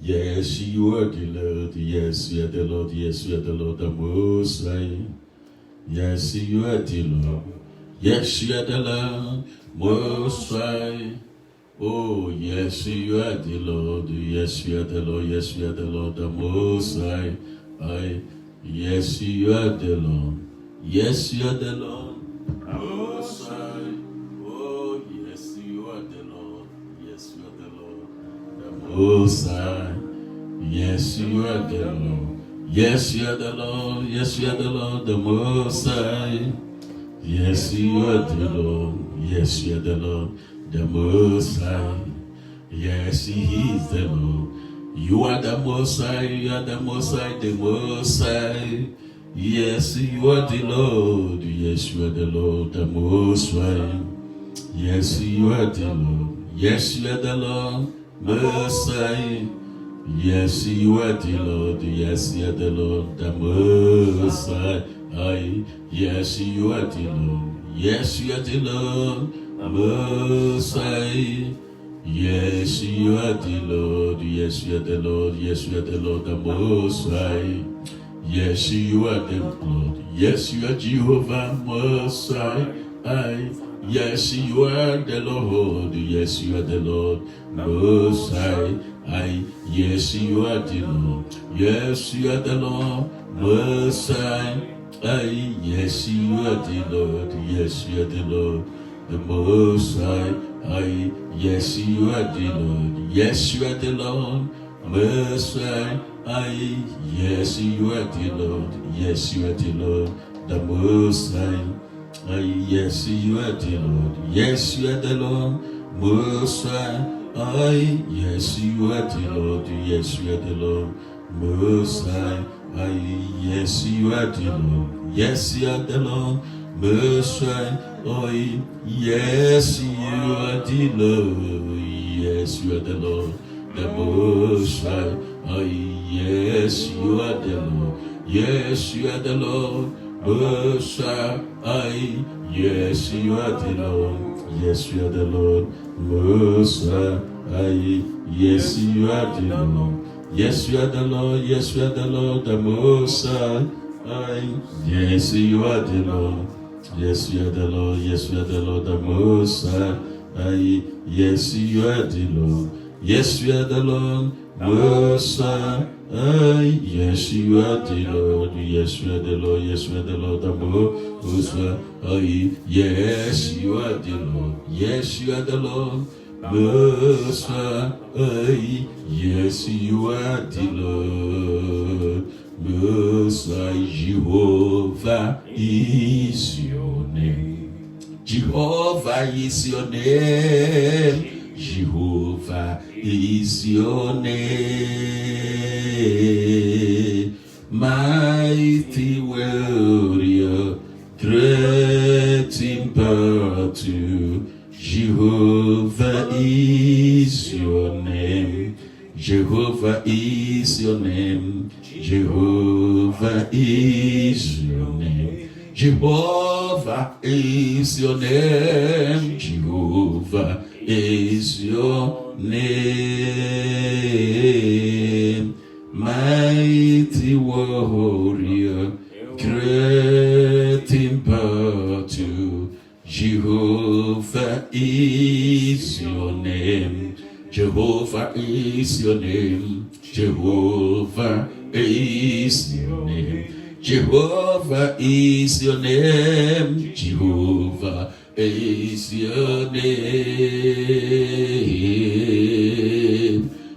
Yes, you are the Lord. Yes, you are the Lord. Yes, you are the Lord, the Most High. Yes, you are the Lord. Yes, you are the Lord, Most High. Oh, yes, you are the Lord. Yes, you are the Lord. Yes, you are the Lord, the Most High. Yes, you are the Lord. Yes, you are the Lord, Most High. Oh, yes, you are the Lord. Yes, you are the Lord, the Most High. Yes, you are the Lord. Yes, you are the Lord. Yes, you are the Lord, the Most High. Yes, you are the Lord. Yes, you are the Lord, the Most High. Yes, He is the Lord. You are the Most High. You are the Most High, the Most High. Yes, you are the Lord. Yes, you are the Lord, the Most High. Yes, you are the Lord. Yes, you are the Lord, Most High. Yes, you are the Lord. Yes, you are the Lord, the Most High. Yes, you are the Lord. Yes, you are the Lord, Most High. Yes, you are the Lord. Yes, you are the Lord. Yes, you are the Lord, the Most High. Yes, you are the Lord. Yes, you are Jehovah Most High. Yes, you are the Lord. Yes, you are the Lord Most High. Yes, you are the Lord. Yes, you are the Lord Most High. Yes, you are the Lord. Yes, you are the Lord, the Most High. Yes, you are the Lord. Yes, you are the Lord Most High. Yes, you are the Lord. Yes, you are the Lord, the Most High. Yes, you are the Lord. Yes, you are the Lord Most High. Yes, you are the Lord. Yes, you are the Lord Most High. Yes, you are the Lord. Yes, you are the Lord Most High. Yes, you are the Lord. Yes, you are the Lord, the Most High. Yes, you are the Lord. Yes, you are the Lord Most High. Yes, you are the Lord. Yes, you are the Lord Most High. Yes, you are the Lord. Yes, you are the Lord. Yes, you are the Lord, the Most High. Yes, you are the Lord. Yes, you are the Lord. Yes, you are the Lord, the Most High. Yes, you are the Lord. Yes, you are the Lord Most High. Yes, you are the Lord. Yes, you are the Lord. Yes, you are the Lord, the Most High. Yes, you are the Lord. Yes, you are the Lord Most High. Yes, you are the Lord Most High. Jehovah is your name. Jehovah is your name. Jehovah is your name. Mighty warrior, great in battle. Jehovah is your name. Jehovah is your name. Jehovah is your name. Jehovah is your name. Jehovah is your name. Mighty warrior, great in battle. Jehovah is your name. Jehovah is your name. Jehovah is your name. Jehovah is your name. Jehovah is your name.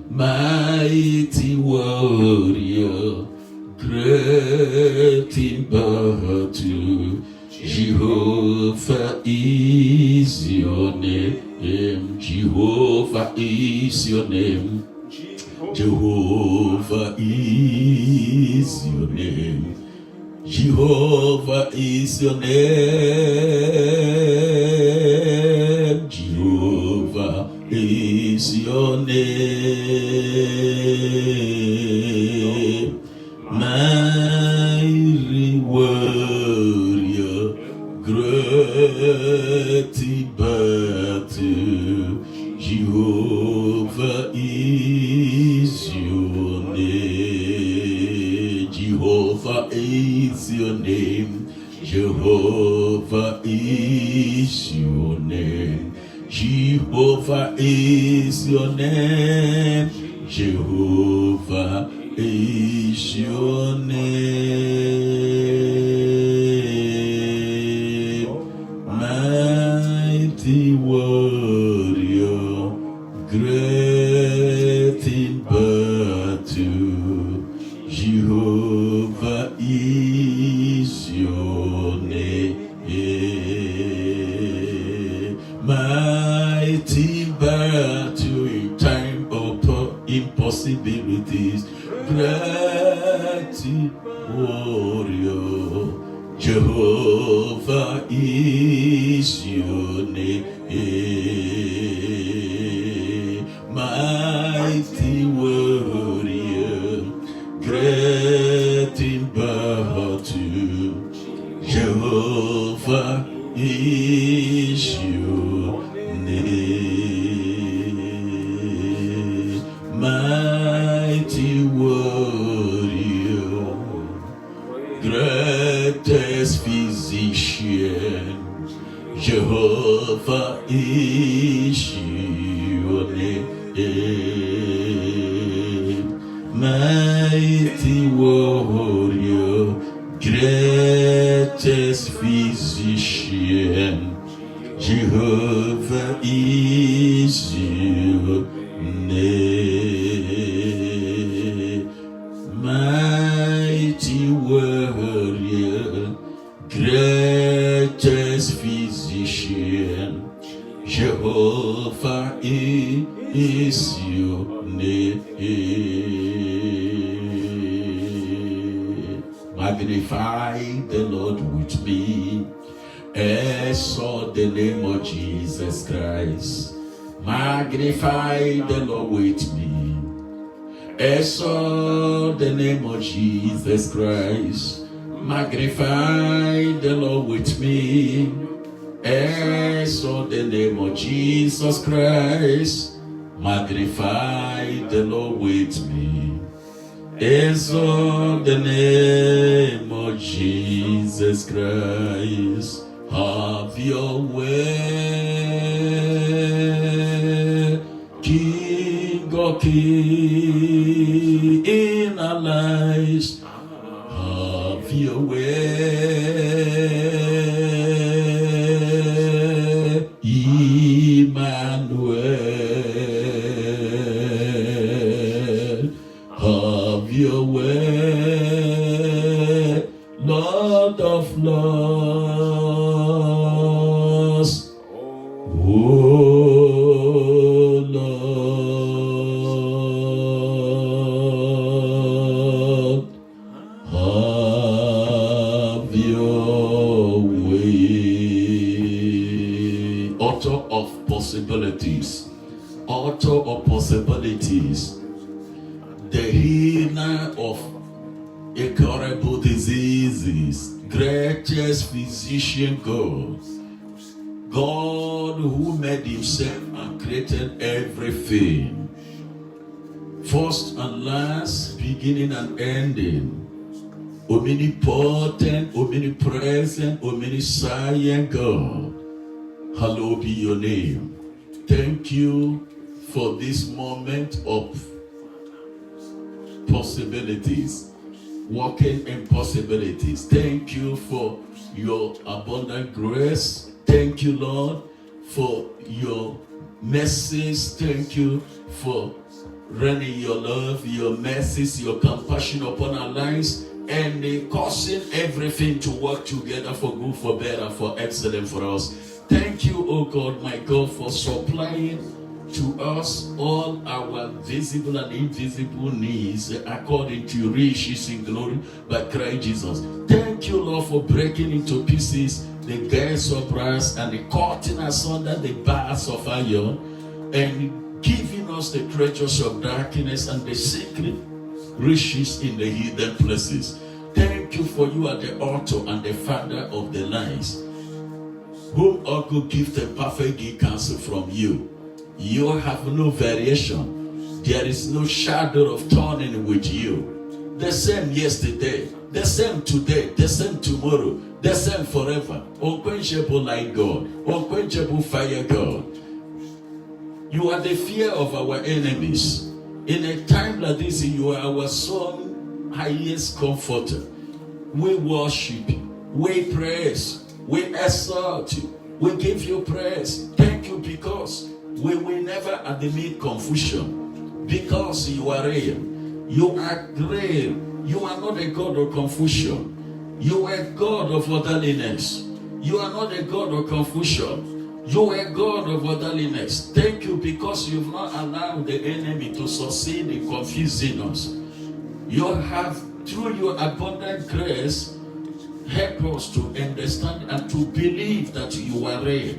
Mighty warrior, great in battle. Jehovah is your name. Jehovah is your name. Jehovah is your name. Jehovah is your name. Jehovah is your name. Mighty warrior, great in battle. Jehovah is your is your name. Jehovah is your name. Jehovah is your name. Jehovah is your name. Mighty warrior, great in battle. Jehovah is your name. Mighty battle in time of impossibilities. Great warrior, Jehovah is your name. Mighty warrior, great in battle, Jehovah is your name. Mighty warrior, greatest physician, Jehovah is your name. Mighty warrior, greatest physician, Jehovah is your name. Mighty warrior, greatest physician, Jehovah is your name. Magnify the Lord with me. Exalt the name of Jesus Christ. Magnify the Lord with me. Exalt the name of Jesus Christ. Magnify the Lord with me. Exalt the name of Jesus Christ. Magnify the Lord with me. Exalt the name of Jesus Christ. Have your way, King of Kings in our lives. Have your way, Emmanuel. Have your way, Lord of Lords. Oh Lord, have your way. Author of possibilities, author of possibilities, the healer of incurable diseases, greatest physician God. God who made himself and created everything, first and last, beginning and ending, omnipotent, omnipresent, omniscient God. Hallowed be your name. Thank you for this moment of possibilities, walking in possibilities. Thank you for your abundant grace. Thank you, Lord, for your mercies. Thank you for raining your love, your mercies, your compassion upon our lives, and causing everything to work together for good, for better, for excellent for us. Thank you, oh God, my God, for supplying to us all our visible and invisible needs according to your riches in glory by Christ Jesus. Thank you, Lord, for breaking into pieces the gates of brass and the cutting asunder the bars of iron, and giving us the treasures of darkness and the secret riches in the hidden places. Thank you, for you are the author and the father of the lies, whom all good gift and perfect give counsel from you. You have no variation. There is no shadow of turning with you. the same yesterday, the same today, the same tomorrow, the same forever. Unquenchable light God, unquenchable fire God. You are the fear of our enemies. In a time like this, you are our sole highest comforter. We worship you, we praise, we exalt you, we give you praise. Thank you because we will never admit confusion, because you are real. You are real. You are not a God of confusion. You are a God of orderliness. You are not a God of confusion. You are a God of orderliness. Thank you because you've not allowed the enemy to succeed in confusing us. You have, through your abundant grace, help us to understand and to believe that you are real.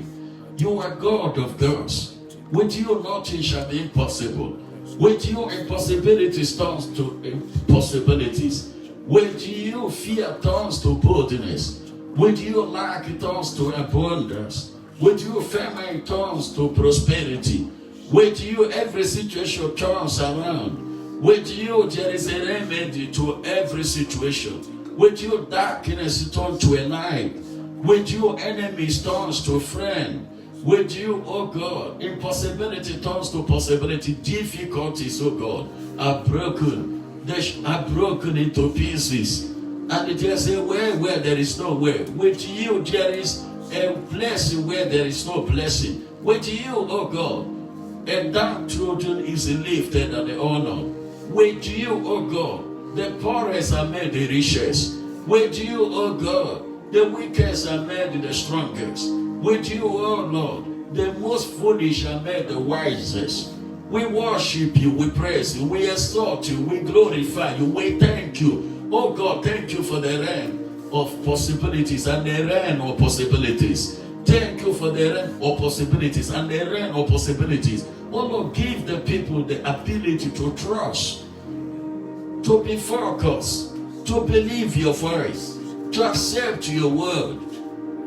You are God of gods. With you nothing shall be impossible. With you impossibilities turns to possibilities. With you fear turns to boldness. With you lack turns to abundance. With you famine turns to prosperity. With you every situation turns around. With you there is a remedy to every situation. With you darkness turns to a light. With you enemies turns to friend. With you, oh God, impossibility turns to possibility. Difficulties, oh God, are broken. They are broken into pieces. And there's a way where there is no way. With you, there is a blessing where there is no blessing. With you, oh God, a downtrodden is lifted and honored. With you, oh God, the poorest are made the richest. With you, oh God, the weakest are made the strongest. With you, oh Lord, the most foolish are made the wisest. We worship you, we praise you, we exalt you, we glorify you, we thank you. Oh God, thank you for the realm of possibilities and the realm of possibilities. Thank you for the realm of possibilities and the realm of possibilities. Oh Lord, give the people the ability to trust, to be focused, to believe your voice, to accept your word.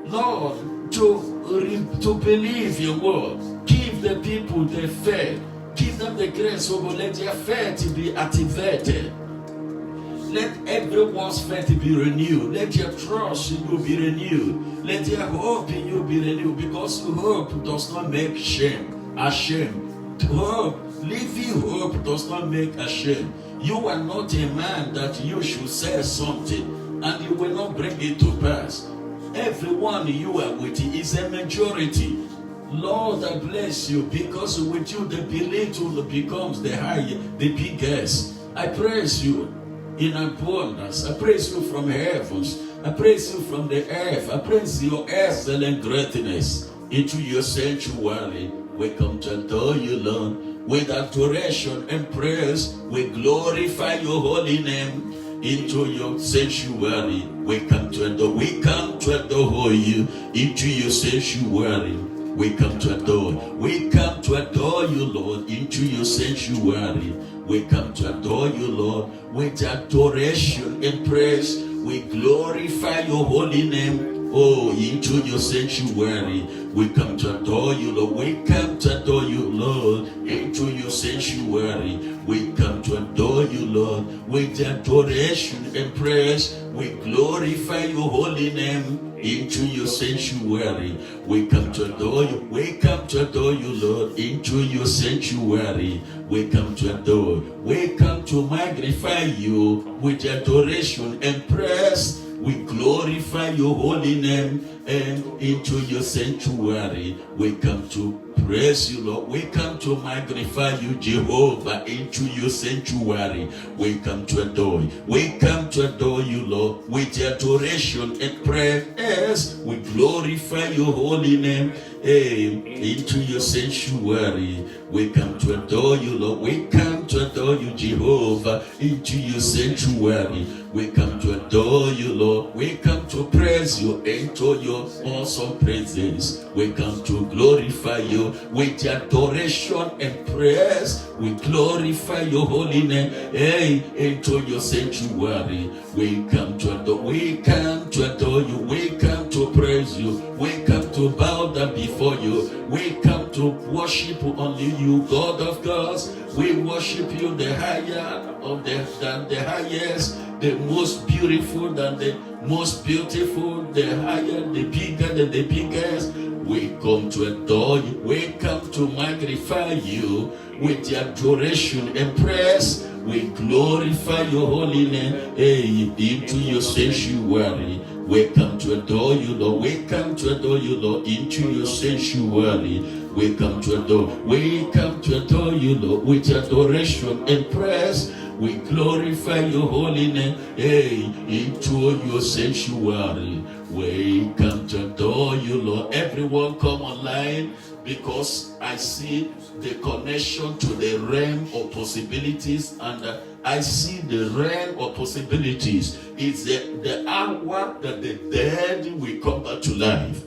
Lord, to believe your word. Give the people the faith. Give them the grace, oh God. Let their faith be activated. Let everyone's faith be renewed. Let their trust in you be renewed. Let their hope in you be renewed. Because hope does not make ashamed. Hope, living hope does not make ashamed. You are not a man that you should say something and you will not bring it to pass. Everyone you are with is a majority. Lord, I bless you because with you the little becomes the higher, the biggest. I praise you in abundance. I praise you from heavens. I praise you from the earth. I praise your excellent greatness. Into your sanctuary, we come to adore you, Lord. With adoration and praise, we glorify your holy name. Into your sanctuary, we come to adore. We come to adore you. Into your sanctuary, we come to adore. We come to adore you, Lord. Into your sanctuary, we come to adore you, Lord. With adoration and praise, we glorify your holy name. Oh, into your sanctuary, we come to adore you, Lord. We come to adore you, Lord. Into your sanctuary, we come to adore you, Lord. With adoration and praise, we glorify your holy name. Into your sanctuary, we come to adore you. We come to adore you, Lord. Into your sanctuary, we come to adore. We come to magnify you with adoration and praise. We glorify your holy name, and into your sanctuary, we come to praise you, Lord. We come to magnify you, Jehovah, into your sanctuary. We come to adore you. We come to adore you, Lord, with adoration and praise. We glorify your holy name. Into your sanctuary, we come to adore you, Lord. We come to adore you, Jehovah. Into your sanctuary, we come to adore you, Lord. We come to praise you into your awesome presence. We come to glorify you with adoration and praise. We glorify your holy name. Into your sanctuary, we come to adore. We come to adore you. We come to praise you. We come to bow down before you. We come to worship only you, God of gods. We worship you, the higher than the highest, the most beautiful than the most beautiful, the higher, the bigger than the biggest. We come to adore you. We come to magnify you with the adoration and praise. We glorify your holy name. Hey, into your sanctuary. We come to adore you, Lord. We come to adore you, Lord, into your sanctuary. We come to adore. We come to adore you, Lord, with adoration and praise. We glorify your holy name. Hey, into your sanctuary. We come to adore you, Lord. Everyone come online, because I see the connection to the realm of possibilities, and I see the realm of possibilities. It's the hour that the dead will come back to life.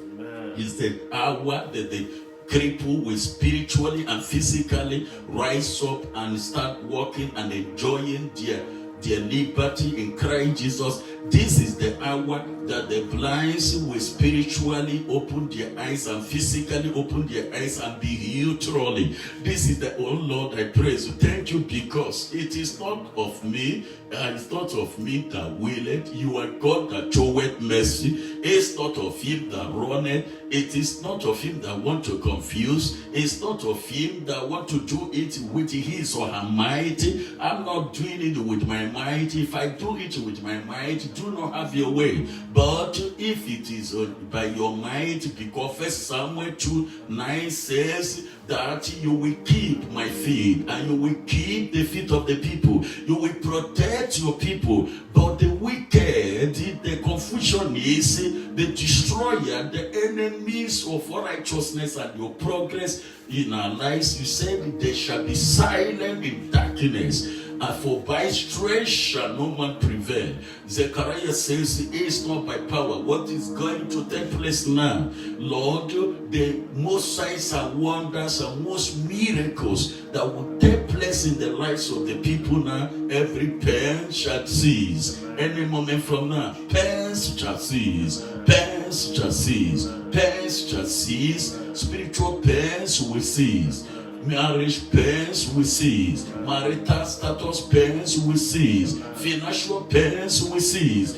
It's the hour that the cripple will spiritually and physically rise up and start walking and enjoying their liberty in Christ Jesus. This is the hour that the blind will spiritually open their eyes and physically open their eyes and be healed truly. This is the, oh Lord, I praise you. Thank you, because it is not of me, and it's not of me that willeth. You are God that showeth mercy. It's not of him that runneth. It is not of him that want to confuse. It's not of him that want to do it with his or her might. I'm not doing it with my might. If I do it with my might, do not have your way. But if it is by your might, because 1 Samuel 2:9 says that you will keep my feet, and you will keep the feet of the people. You will protect your people. But the wicked, the confusion is the destroyer, the enemies of righteousness and your progress in our lives. You said they shall be silent in darkness, and for by strength shall no man prevail. Zechariah says it is not by power. What is going to take place now, Lord, the most signs and wonders and most miracles that will take place in the lives of the people now, every pen shall cease. Any moment from now, pens shall cease. Pens shall cease. Pens shall cease. Spiritual pens will cease. Marriage pains will cease. Marital status pains will cease. Financial pains will cease.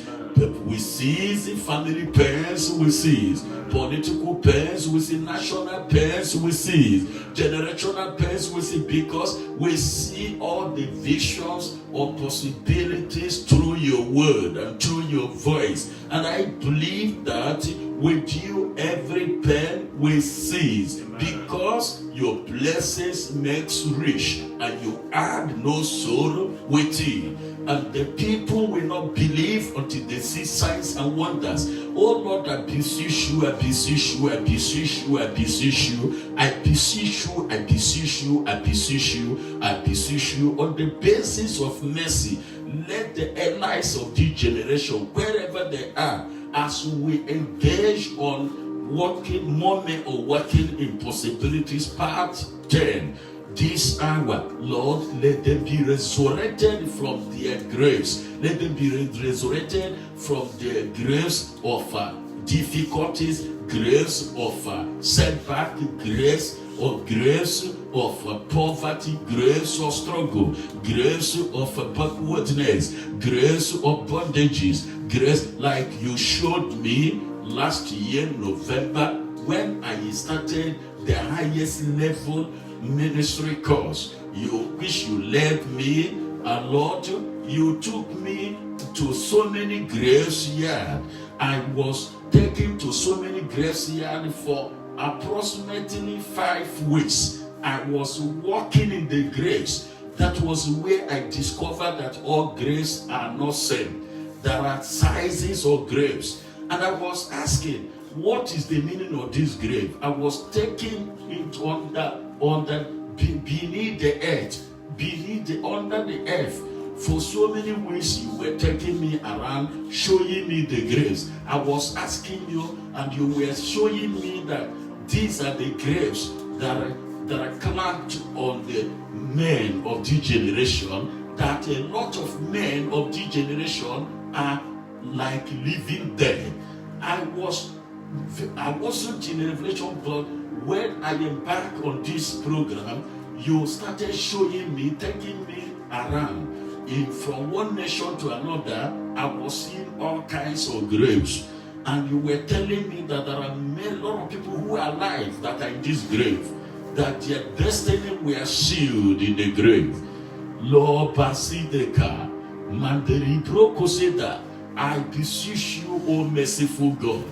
We cease. Family pains will cease. Political pains will cease. National pains will cease. Generational pains will cease, because we see all the visions of possibilities through your word and through your voice. And I believe that with you every pain will cease, because your blessings makes rich and you add no sorrow with it. And the people will not believe until they see signs and wonders. Oh Lord, I beseech you, I beseech you, I beseech you, I beseech you, I beseech you, I beseech you, I beseech you, I beseech you, on the basis of mercy. Let the allies of this generation, wherever they are, as we engage on working moment or working in possibilities, part 10, this hour, Lord, let them be resurrected from their graves. Let them be resurrected from their graves of difficulties, graves of setback, graves of poverty, graves of struggle, graves of backwardness, graves of bondages, grace like you showed me last year, November, when I started the highest level ministry course, which you led me, and Lord, you took me to so many graveyards. I was taken to so many graveyards for approximately 5 weeks. I was walking in the graves. That was where I discovered that all graves are not same. There are sizes of graves. And I was asking, what is the meaning of this grave? I was taking it beneath the earth, under the earth. For so many weeks you were taking me around, showing me the graves. I was asking you, and you were showing me that these are the graves that are clamped on the men of this generation, that a lot of men of this generation are like living dead. I wasn't in Revelation, but when I embarked on this program, you started showing me, taking me around. From one nation to another, I was seeing all kinds of graves. And you were telling me that there are a lot of people who are alive that are in this grave, that their destiny were sealed in the grave. Lord Basideka, Manderi Brokoseda, I beseech you, O merciful God,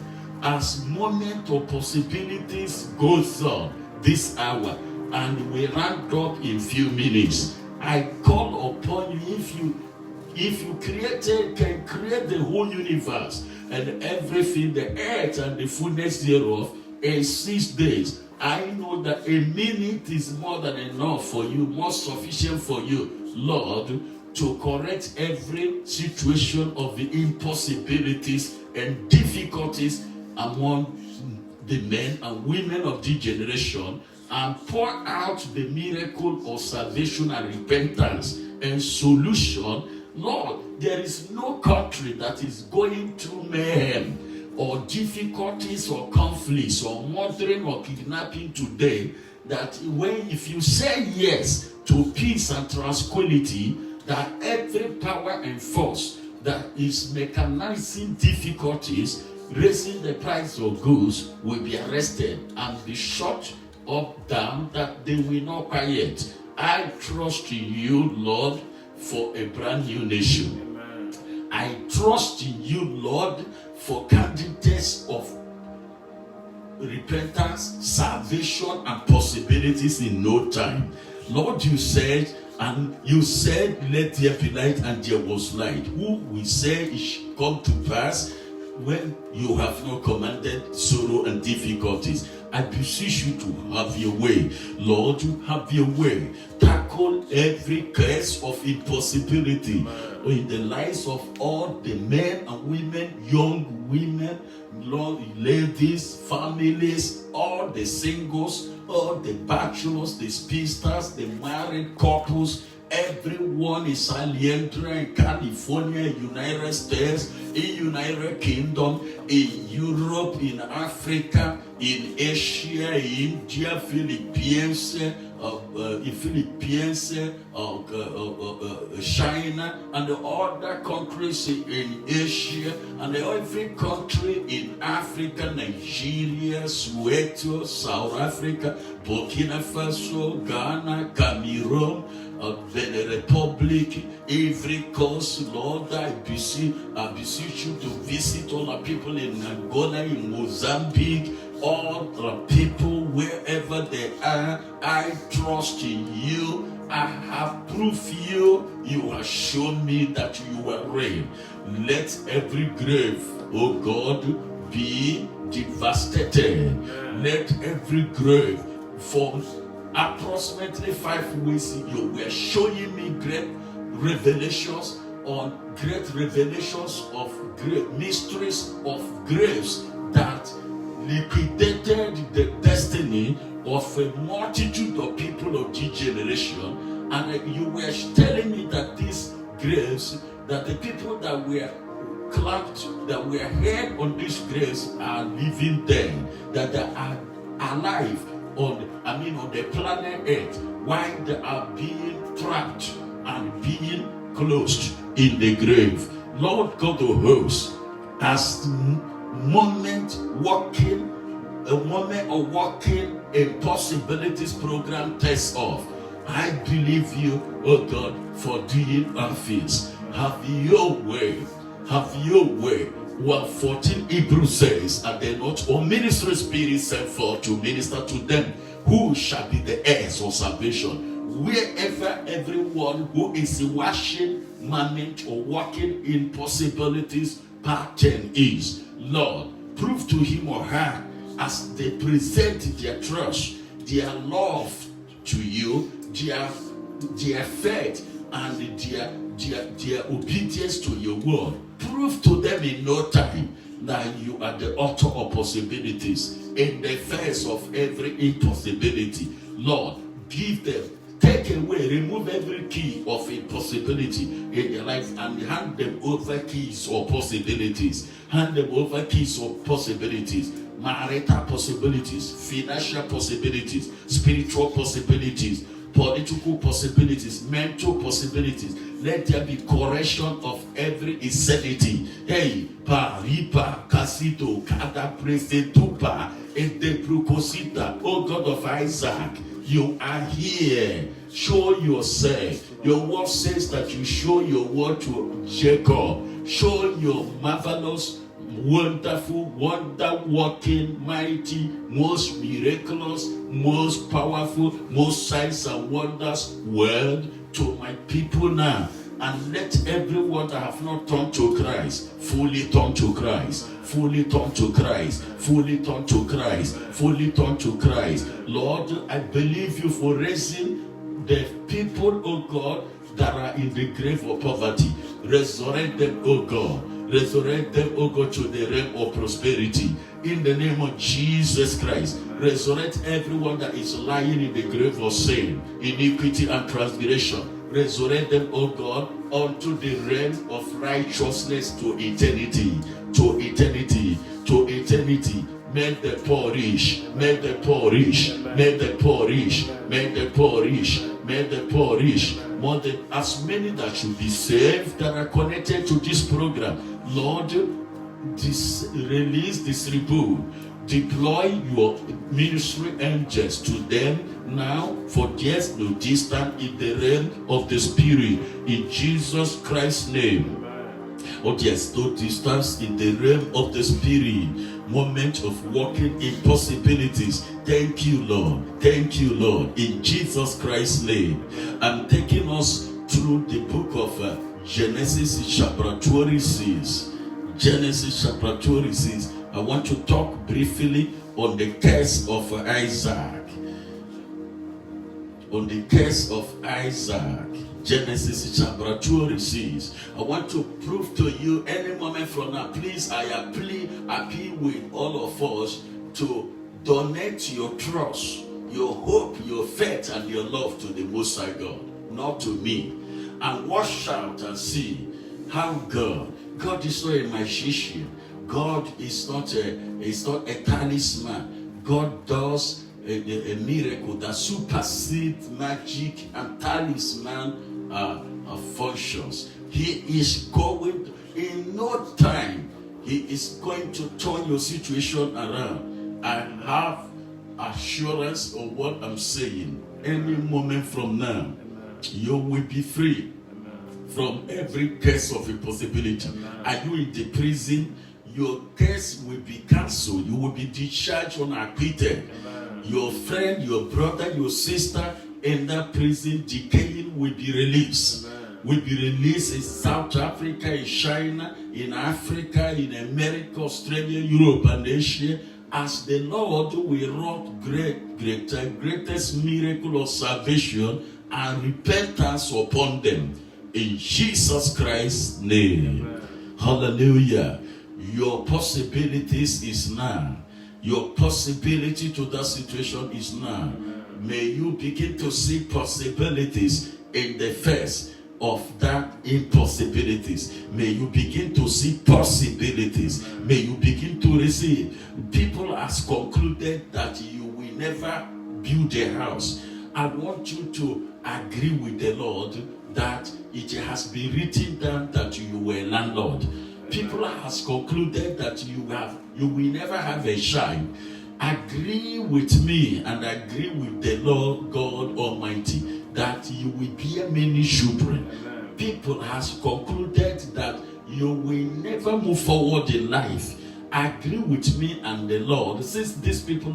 as moment of possibilities goes on this hour, and we round up in few minutes, I call upon you, if you can create the whole universe and everything, the earth and the fullness thereof, in 6 days, I know that a minute is more than enough for you, more sufficient for you, Lord, to correct every situation of the impossibilities and difficulties among the men and women of this generation, and pour out the miracle of salvation and repentance and solution. Lord, there is no country that is going through mayhem or difficulties or conflicts or murdering or kidnapping today, that if you say yes to peace and tranquility, that every power and force that is mechanizing difficulties, raising the price of goods, will be arrested and be shut up down, that they will not quiet. I trust in you, Lord, for a brand new nation. Amen. I trust in you, Lord, for candidates of repentance, salvation, and possibilities in no time. Lord, you said, let there be light, and there was light. Who will say it shall come to pass when you have not commanded sorrow and difficulties? I beseech you to have your way. Lord, you have your way. Tackle every curse of impossibility in the lives of all the men and women, young women, Lord, ladies, families, all the singles, all the bachelors, the spinsters, the married couples. Everyone in Salientra, in California, United States, in United Kingdom, in Europe, in Africa, in Asia, India, Philippines, China, and the other countries in Asia, and every country in Africa, Nigeria, Soweto, South Africa, Burkina Faso, Ghana, Cameroon, Benin Republic, every coast, Lord, I beseech you to visit all the people in Angola, in Mozambique, all the people wherever they are. I trust in you. I have proved you. You have shown me that you are real. Let every grave, oh God, be devastated. Let every grave, for approximately 5 weeks, you were showing me great revelations of great mysteries of graves that liquidated the destiny of a multitude of people of this generation. And you were telling me that these graves, that the people that were clapped, that were heard on these graves, are living there, that they are alive on the planet Earth, while they are being trapped and being closed in the grave. Lord God of hosts, as a moment of walking impossibilities program takes off, I believe you, oh God, for doing our feats. Have your way. Have your way. 1:14 Hebrews says, and then not all ministry spirits sent forth to minister to them who shall be the heirs of salvation. Wherever everyone who is washing, managed, or walking in possibilities pattern is, Lord, prove to him or her, as they present their trust, their love to you, their faith, and their obedience to your word. Prove to them in no time that you are the author of possibilities in the face of every impossibility. Lord, give them, take away, remove every key of impossibility in their life, and hand them over keys or possibilities. Hand them over keys or possibilities. marital possibilities, financial possibilities, spiritual possibilities, political possibilities, mental possibilities. Let there be correction of every insanity. Hey, ripa, casito, kada presetupa, edeprucosita, O God of Isaac, you are here. Show yourself. Your word says that you show your word to Jacob. Show your marvelous, wonderful, wonder-working, mighty, most miraculous, most powerful, most signs and wonders word to my people now. And let everyone that have not turned to Christ fully turn to Christ, fully turn to Christ, fully turn to Christ, fully turn to Christ. Lord, I believe you for raising the people, oh God, that are in the grave of poverty. Resurrect them, oh God. Resurrect them, oh God, to the realm of prosperity. In the name of Jesus Christ. Resurrect everyone that is lying in the grave of sin, iniquity, and transgression. Resurrect them, oh God, unto the realm of righteousness to eternity, to eternity, to eternity. Make the poor rich, make the poor rich, make the poor rich, make the poor rich, make the poor rich. More than as many that should be saved that are connected to this program. Lord, release, distribute, deploy your ministry angels to them now, for there's no distance in the realm of the Spirit. In Jesus Christ's name. Oh, there's no distance in the realm of the Spirit. Moment of walking in possibilities. Thank you, Lord. Thank you, Lord. In Jesus Christ's name. I'm taking us through the book of Genesis chapter 26. Genesis chapter 26. I want to talk briefly on the case of Isaac. On the case of Isaac. Genesis chapter 26. I want to prove to you any moment from now. Please, I appeal with all of us to donate your trust, your hope, your faith, and your love to the Most High God, not to me. And watch out and see how God is not a magician. God is not a talisman. God does a miracle that supersedes magic and talisman functions. He is going, in no time, he is going to turn your situation around. I have assurance of what I'm saying. Any moment from now, you will be free from every case of impossibility. Are you in the prison? Your case will be cancelled. You will be discharged unacquitted. Your friend, your brother, your sister in that prison decaying will be released. Will be released in South Africa, in China, in Africa, in America, Australia, Europe, and Asia, as the Lord will wrought greatest miracle of salvation and repentance upon them. In Jesus Christ's name. Amen. Hallelujah. Your possibilities is now. Your possibility to that situation is now. May you begin to see possibilities in the face of that impossibilities. May you begin to see possibilities. May you begin to receive. People has concluded that you will never build a house. I want you to agree with the Lord that it has been written down that you were a landlord. People has concluded that you will never have a child. Agree with me and agree with the Lord God Almighty that you will bear many children. Amen. People has concluded that you will never move forward in life. Agree with me and the Lord, since these people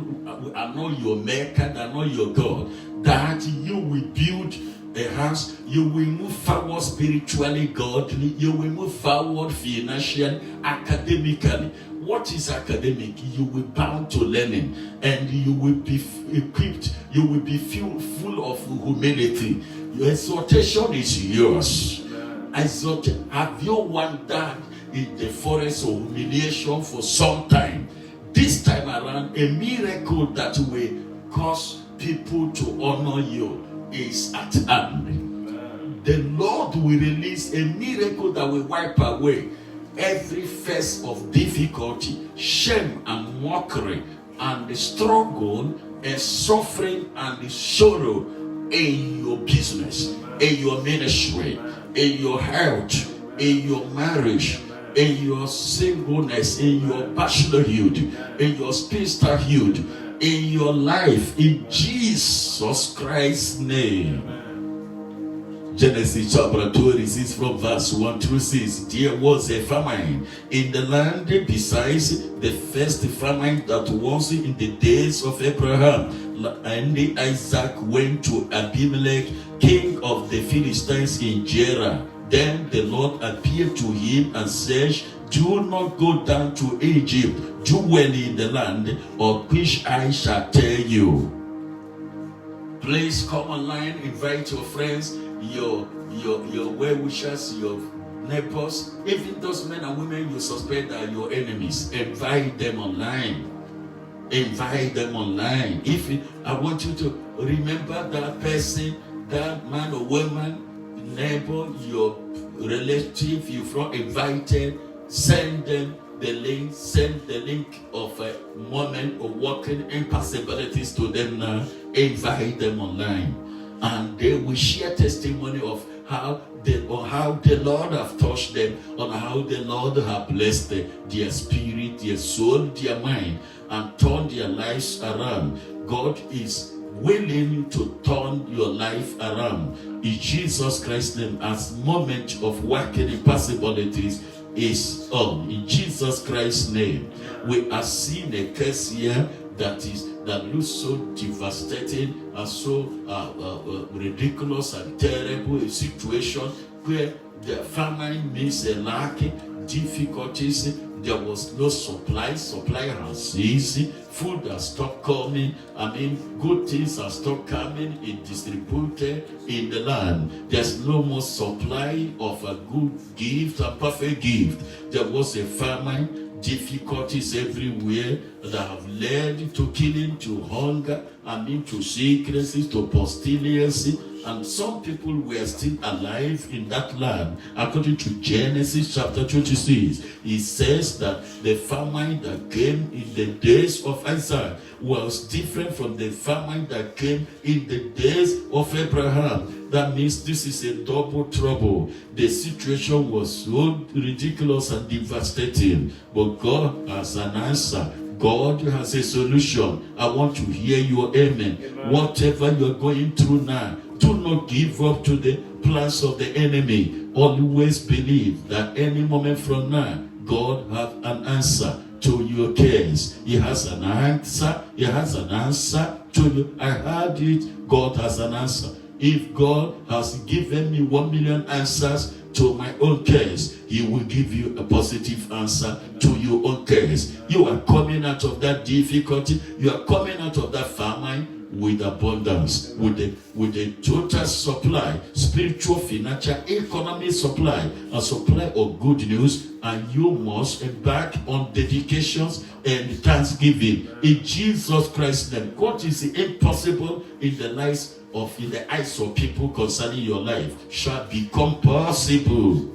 are not your maker, they are not your God, that you will build a house, you will move forward spiritually, godly, you will move forward financially, academically. What is academic? You will bound to learning, and you will be equipped, you will be full of humility. Your exhortation is yours. Have you wandered in the forest of humiliation for some time? This time around, a miracle that will cause people to honor you is at hand. The Lord will release a miracle that will wipe away every phase of difficulty, shame and mockery, and the struggle and suffering and the sorrow in your business, in your ministry, in your health, in your marriage, in your singleness, in your bachelorhood, in your spinsterhood, in your life, in Jesus Christ's name. Genesis chapter 26 from verse 1 through 6. There was a famine in the land besides the first famine that was in the days of Abraham. And Isaac went to Abimelech, king of the Philistines in Gerar. Then the Lord appeared to him and said, do not go down to Egypt, do well in the land of which I shall tell you. Please come online, invite your friends, your well-wishers, your neighbors, even those men and women you suspect are your enemies. Invite them online. Invite them online. I want you to remember that person, that man or woman, neighbor, your relative you've not invited. Send them the link. Send the link of a moment of working impossibilities to them now. Invite them online, and they will share testimony of how the Lord have touched them, on how the Lord have blessed their spirit, their soul, their mind, and turned their lives around. God is willing to turn your life around in Jesus Christ's name, as moment of working impossibilities is on. In Jesus Christ's name, we are seeing a case here that looks so devastating and so ridiculous and terrible, a situation where the famine means a lack, difficulties. There was no supply has ceased, food has stopped coming. Good things have stopped coming, it distributed in the land. There's no more supply of a good gift, a perfect gift. There was a famine, difficulties everywhere that have led to killing, to hunger, to sicknesses, to pestilence. And some people were still alive in that land. According to Genesis chapter 26, it says that the famine that came in the days of Isaac was different from the famine that came in the days of Abraham. That means this is a double trouble. The situation was so ridiculous and devastating, but God has an answer. God has a solution. I want to hear your amen. Whatever you're going through now, do not give up to the plans of the enemy. Always believe that any moment from now, God has an answer to your case. He has an answer. He has an answer to you. I heard it. God has an answer. If God has given me 1 million answers to my own case, He will give you a positive answer to your own case. You are coming out of that difficulty. You are coming out of that famine with abundance, with the total supply, spiritual, financial, economic supply, a supply of good news. And you must embark on dedications and thanksgiving in Jesus Christ's name. What is impossible in the eyes of people concerning your life shall become possible.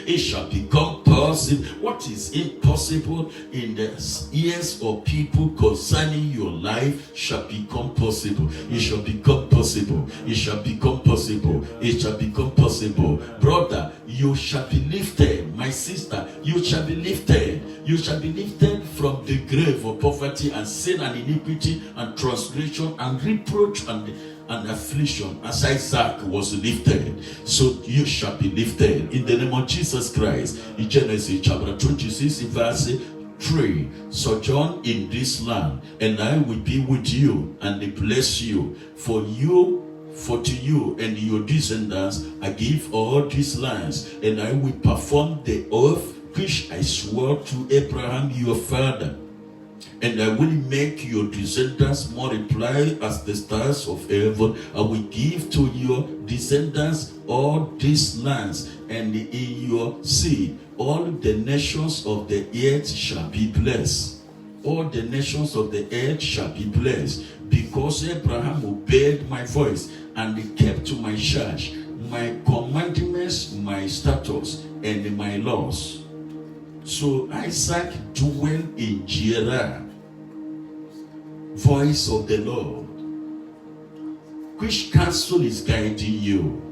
It shall become possible. What is impossible in the ears of people concerning your life shall become possible. It shall become possible. It shall become possible. It shall become possible. Brother, you shall be lifted. My sister, you shall be lifted. You shall be lifted from the grave of poverty and sin and iniquity and transgression and reproach and affliction, as Isaac was lifted, so you shall be lifted in the name of Jesus Christ. In Genesis chapter 26 verse 3, sojourn in this land, and I will be with you and bless you. For to you and your descendants I give all these lands, and I will perform the oath which I swore to Abraham your father. And I will make your descendants multiply as the stars of heaven. I will give to your descendants all these lands, and in your seed all the nations of the earth shall be blessed. All the nations of the earth shall be blessed, because Abraham obeyed my voice and kept to my charge, my commandments, my statutes, and my laws. So Isaac dwelt in Gerar. Voice of the Lord. Which counsel is guiding you?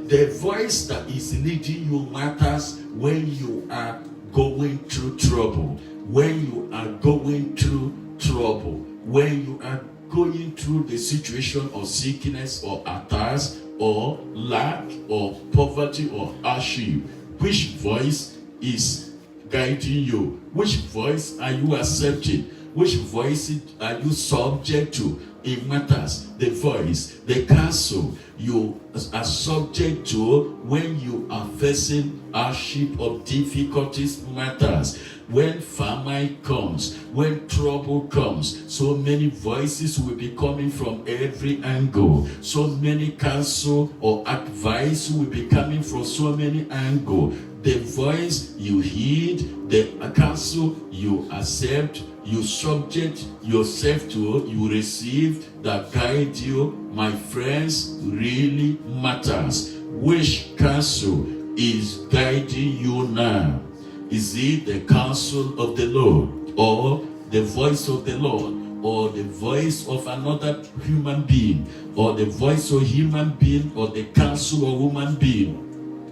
The voice that is leading you matters when you are going through trouble. When you are going through trouble. When you are going through the situation of sickness or attacks or lack or poverty or hardship. Which voice is guiding you? Which voice are you accepting? Which voice are you subject to? It matters. The voice, the counsel you are subject to when you are facing hardship or difficulties matters. When famine comes, when trouble comes, so many voices will be coming from every angle. So many counsel or advice will be coming from so many angles. The voice you heed, the counsel you accept, you subject yourself to, you receive, that guide you, my friends, really matters. Which counsel is guiding you now? Is it the counsel of the Lord, or the voice of the Lord, or the voice of another human being, or the voice of human being, or the counsel of human being?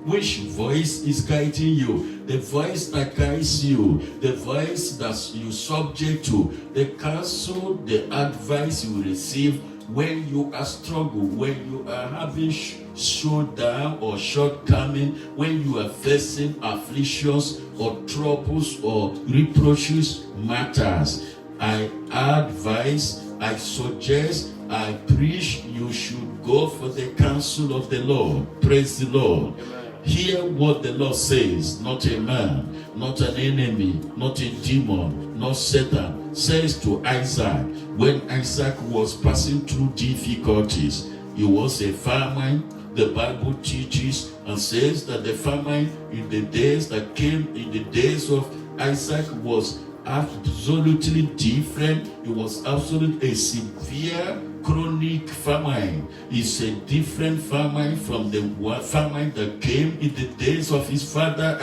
Which voice is guiding you? The voice that guides you, the voice that you subject to, the counsel, the advice you receive when you are struggling, when you are having showdown or shortcoming, when you are facing afflictions or troubles or reproaches matters. I advise, I suggest, I preach you should go for the counsel of the Lord. Praise the Lord. Hear what the Lord says, not a man, not an enemy, not a demon, not Satan, says to Isaac when Isaac was passing through difficulties. He was a famine. The Bible teaches and says that the famine in the days that came in the days of Isaac was absolutely different. It was absolutely a severe chronic famine. It's a different famine from the famine that came in the days of his father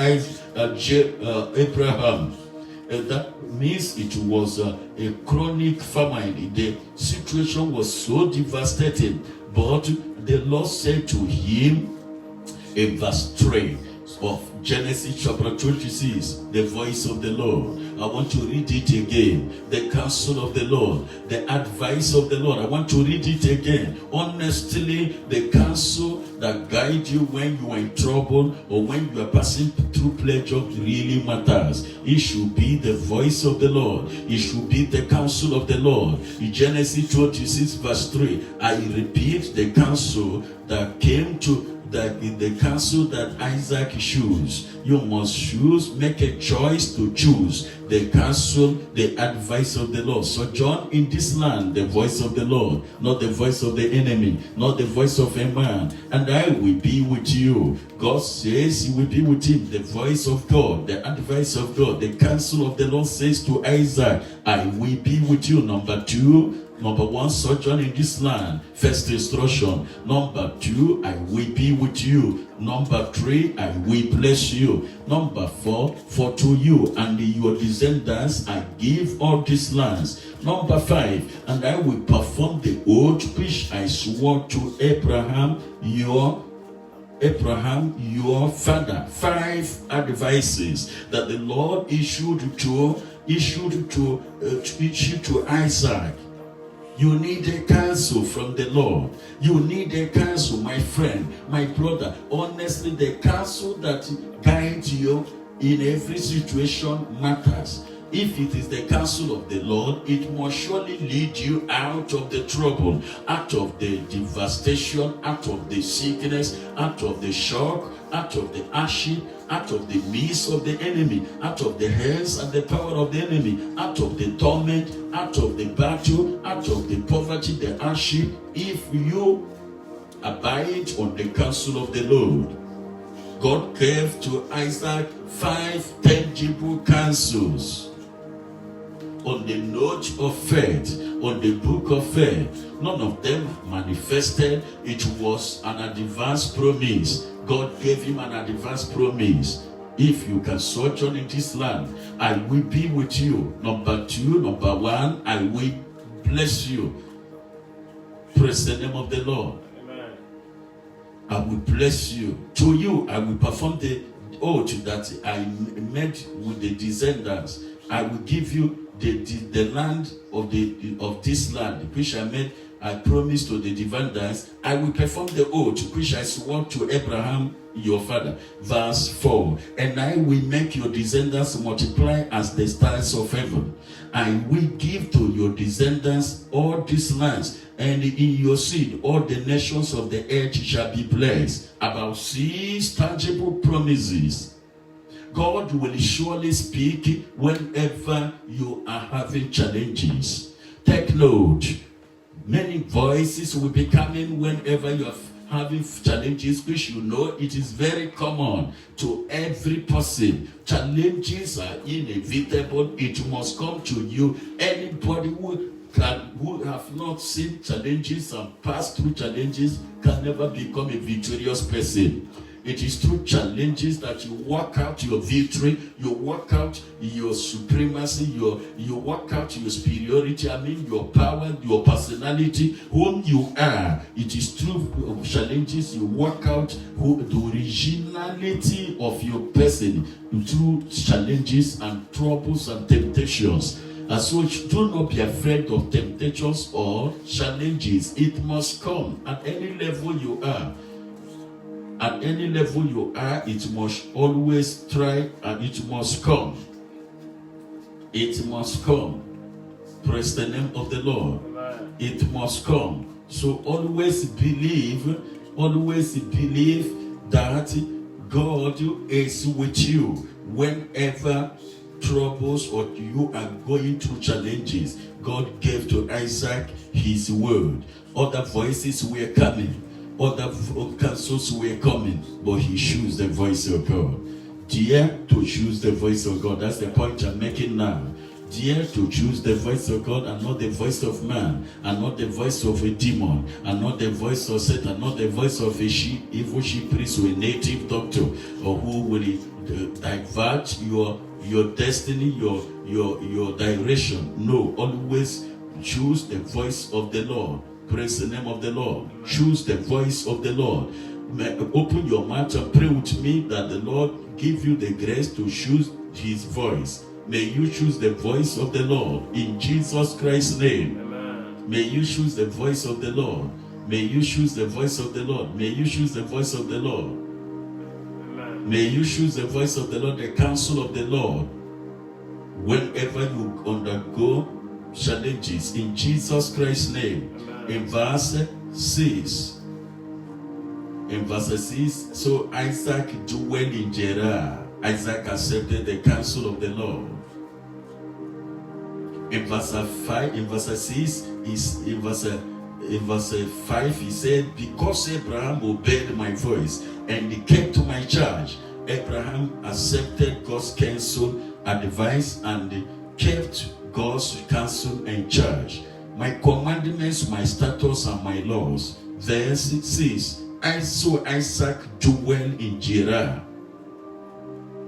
Abraham. And that means it was a chronic famine. The situation was so devastating. But the Lord said to him in verse 3 of Genesis chapter 26, the voice of the Lord. I want to read it again. The counsel of the Lord, the advice of the Lord. I want to read it again. Honestly, the counsel that guides you when you are in trouble or when you are passing through pleasure really matters. It should be the voice of the Lord. It should be the counsel of the Lord. In Genesis 26 verse 3, I repeat the counsel that came to that in the counsel that Isaac chose. You must choose, make a choice to choose the counsel, the advice of the Lord. Sojourn in this land, the voice of the Lord, not the voice of the enemy, not the voice of a man. And I will be with you. God says he will be with him. The voice of God, the advice of God, the counsel of the Lord says to Isaac, I will be with you. Number one, sojourn in this land. First instruction. Number two, I will be with you. Number three, I will bless you. Number four, for to you and your descendants I give all these lands. Number five, and I will perform the oath which I swore to Abraham, your father. 5 advices that the Lord issued to Isaac. You need a counsel from the Lord. You need a counsel, my friend, my brother. Honestly, the counsel that guides you in every situation matters. If it is the counsel of the Lord, it must surely lead you out of the trouble, out of the devastation, out of the sickness, out of the shock, out of the hardship, out of the midst of the enemy, out of the hands and the power of the enemy, out of the torment, out of the battle, out of the poverty, the hardship. If you abide on the counsel of the Lord, God gave to Isaac 5 tangible counsels. On the note of faith, on the book of faith, none of them manifested. It was an advance promise. God gave him an advance promise. If you can sojourn in this land, I will be with you. Number 2, number 1, I will bless you. Praise the name of the Lord. Amen. I will bless you. To you, I will perform the oath that I made with the descendants. I will give you the land of this land, which I promised to the descendants. I will perform the oath which I swore to Abraham your father. Verse 4. And I will make your descendants multiply as the stars of heaven. I will give to your descendants all these lands, and in your seed all the nations of the earth shall be blessed. About 6 tangible promises. God will surely speak whenever you are having challenges. Take note. Many voices will be coming whenever you are having challenges, which you know it is very common to every person. Challenges are inevitable. It must come to you. Anybody who have not seen challenges and passed through challenges can never become a victorious person. It is through challenges that you work out your victory, you work out your supremacy, you work out your superiority, your power, your personality, whom you are. It is through challenges you work out the originality of your person through challenges and troubles and temptations. And so do not be afraid of temptations or challenges. It must come at any level you are. At any level you are, it must always try and it must come. It must come. Praise the name of the Lord. Amen. It must come. So always believe that God is with you whenever troubles or you are going through challenges. God gave to Isaac his word. Other voices were coming. Other counsels were coming, but he chose the voice of God. Dare to choose the voice of God. That's the point I'm making now. Dare to choose the voice of God and not the voice of man, and not the voice of a demon, and not the voice of Satan, not the voice of a evil sheep priest or a native doctor, or who will divert your destiny, your direction. No, always choose the voice of the Lord. Praise the name of the Lord. Choose the voice of the Lord. Open your mouth and pray with me that the Lord give you the grace to choose his voice. May you choose the voice of the Lord in Jesus Christ's name. Amen. May you choose the voice of the Lord. May you choose the voice of the Lord. May you choose the voice of the Lord. Amen. May you choose the voice of the Lord, the counsel of the Lord. Whenever you undergo challenges in Jesus Christ's name. Amen. In verse 6. In verse 6, so Isaac dwelt in Gerar. Isaac accepted the counsel of the Lord. In verse 5, in verse 6, in verse 5, he said, because Abraham obeyed my voice and he kept my charge, Abraham accepted God's counsel, advice, and kept God's counsel and charge. My commandments, my statutes, and my laws. Verse 6. I saw Isaac dwell in Gerar.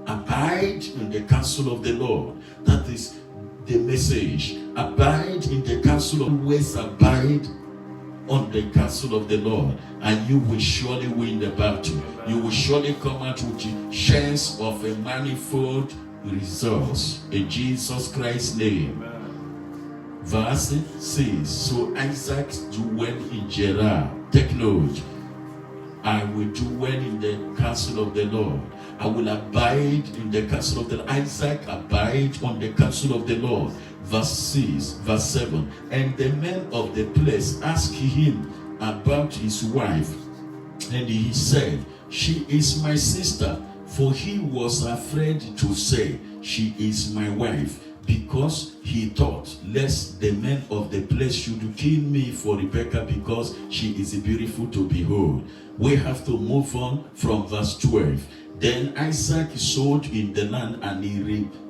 Abide in the counsel of the Lord. That is the message. Abide in the counsel of always abide on the counsel of the Lord, and you will surely win the battle. You will surely come out with a chance of a manifold results. In Jesus Christ's name. Amen. Verse 6. So Isaac dwelled in Gerar. Take note. I will dwell in the counsel of the Lord. I will abide in the counsel of the Lord. Isaac abide on the counsel of the Lord. Verse 6, verse 7. And the men of the place asked him about his wife. And he said, she is my sister. For he was afraid to say, she is my wife, because he thought, lest the men of the place should kill me for Rebekah, because she is beautiful to behold. We have to move on from verse 12. Then Isaac sowed in the land, and he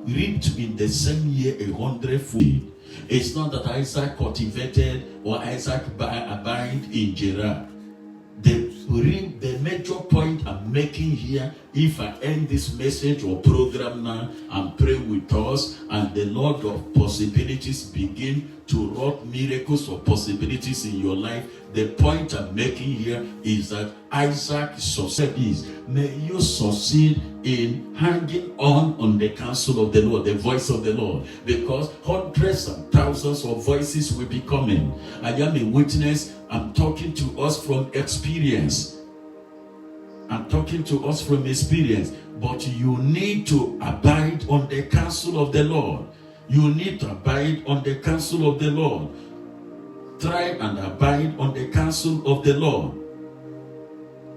reaped in the same year 100-fold. It's not that Isaac cultivated or Isaac abide in Gerar. The the major point I'm making here, if I end this message or program now and pray with us, and the Lord of possibilities begin to work miracles or possibilities in your life, the point I'm making here is that Isaac succeeds. May you succeed in hanging on the counsel of the Lord, the voice of the Lord, because hundreds and thousands of voices will be coming. I am a witness. I'm talking to us from experience. I'm talking to us from experience. But you need to abide on the counsel of the Lord. You need to abide on the counsel of the Lord. Try and abide on the counsel of the Lord.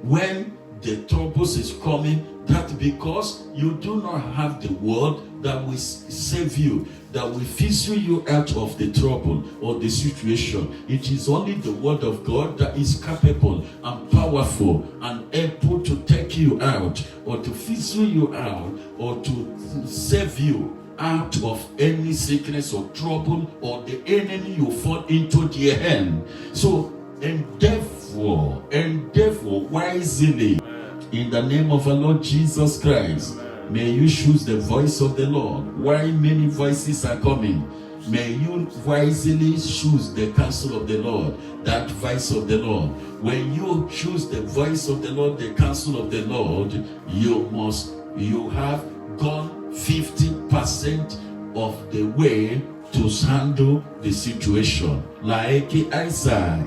When the troubles is coming, that because you do not have the word that will save you, that will fizzle you out of the trouble or the situation. It is only the word of God that is capable and powerful and able to take you out, or to fizzle you out, or to save you out of any sickness or trouble, or the enemy you fall into their hand. So endeavor wisely in the name of our Lord Jesus Christ. May you choose the voice of the Lord. While many voices are coming, may you wisely choose the counsel of the Lord, that voice of the Lord. When you choose the voice of the Lord, the counsel of the Lord, you have gone 50% of the way to handle the situation. Like Isaac,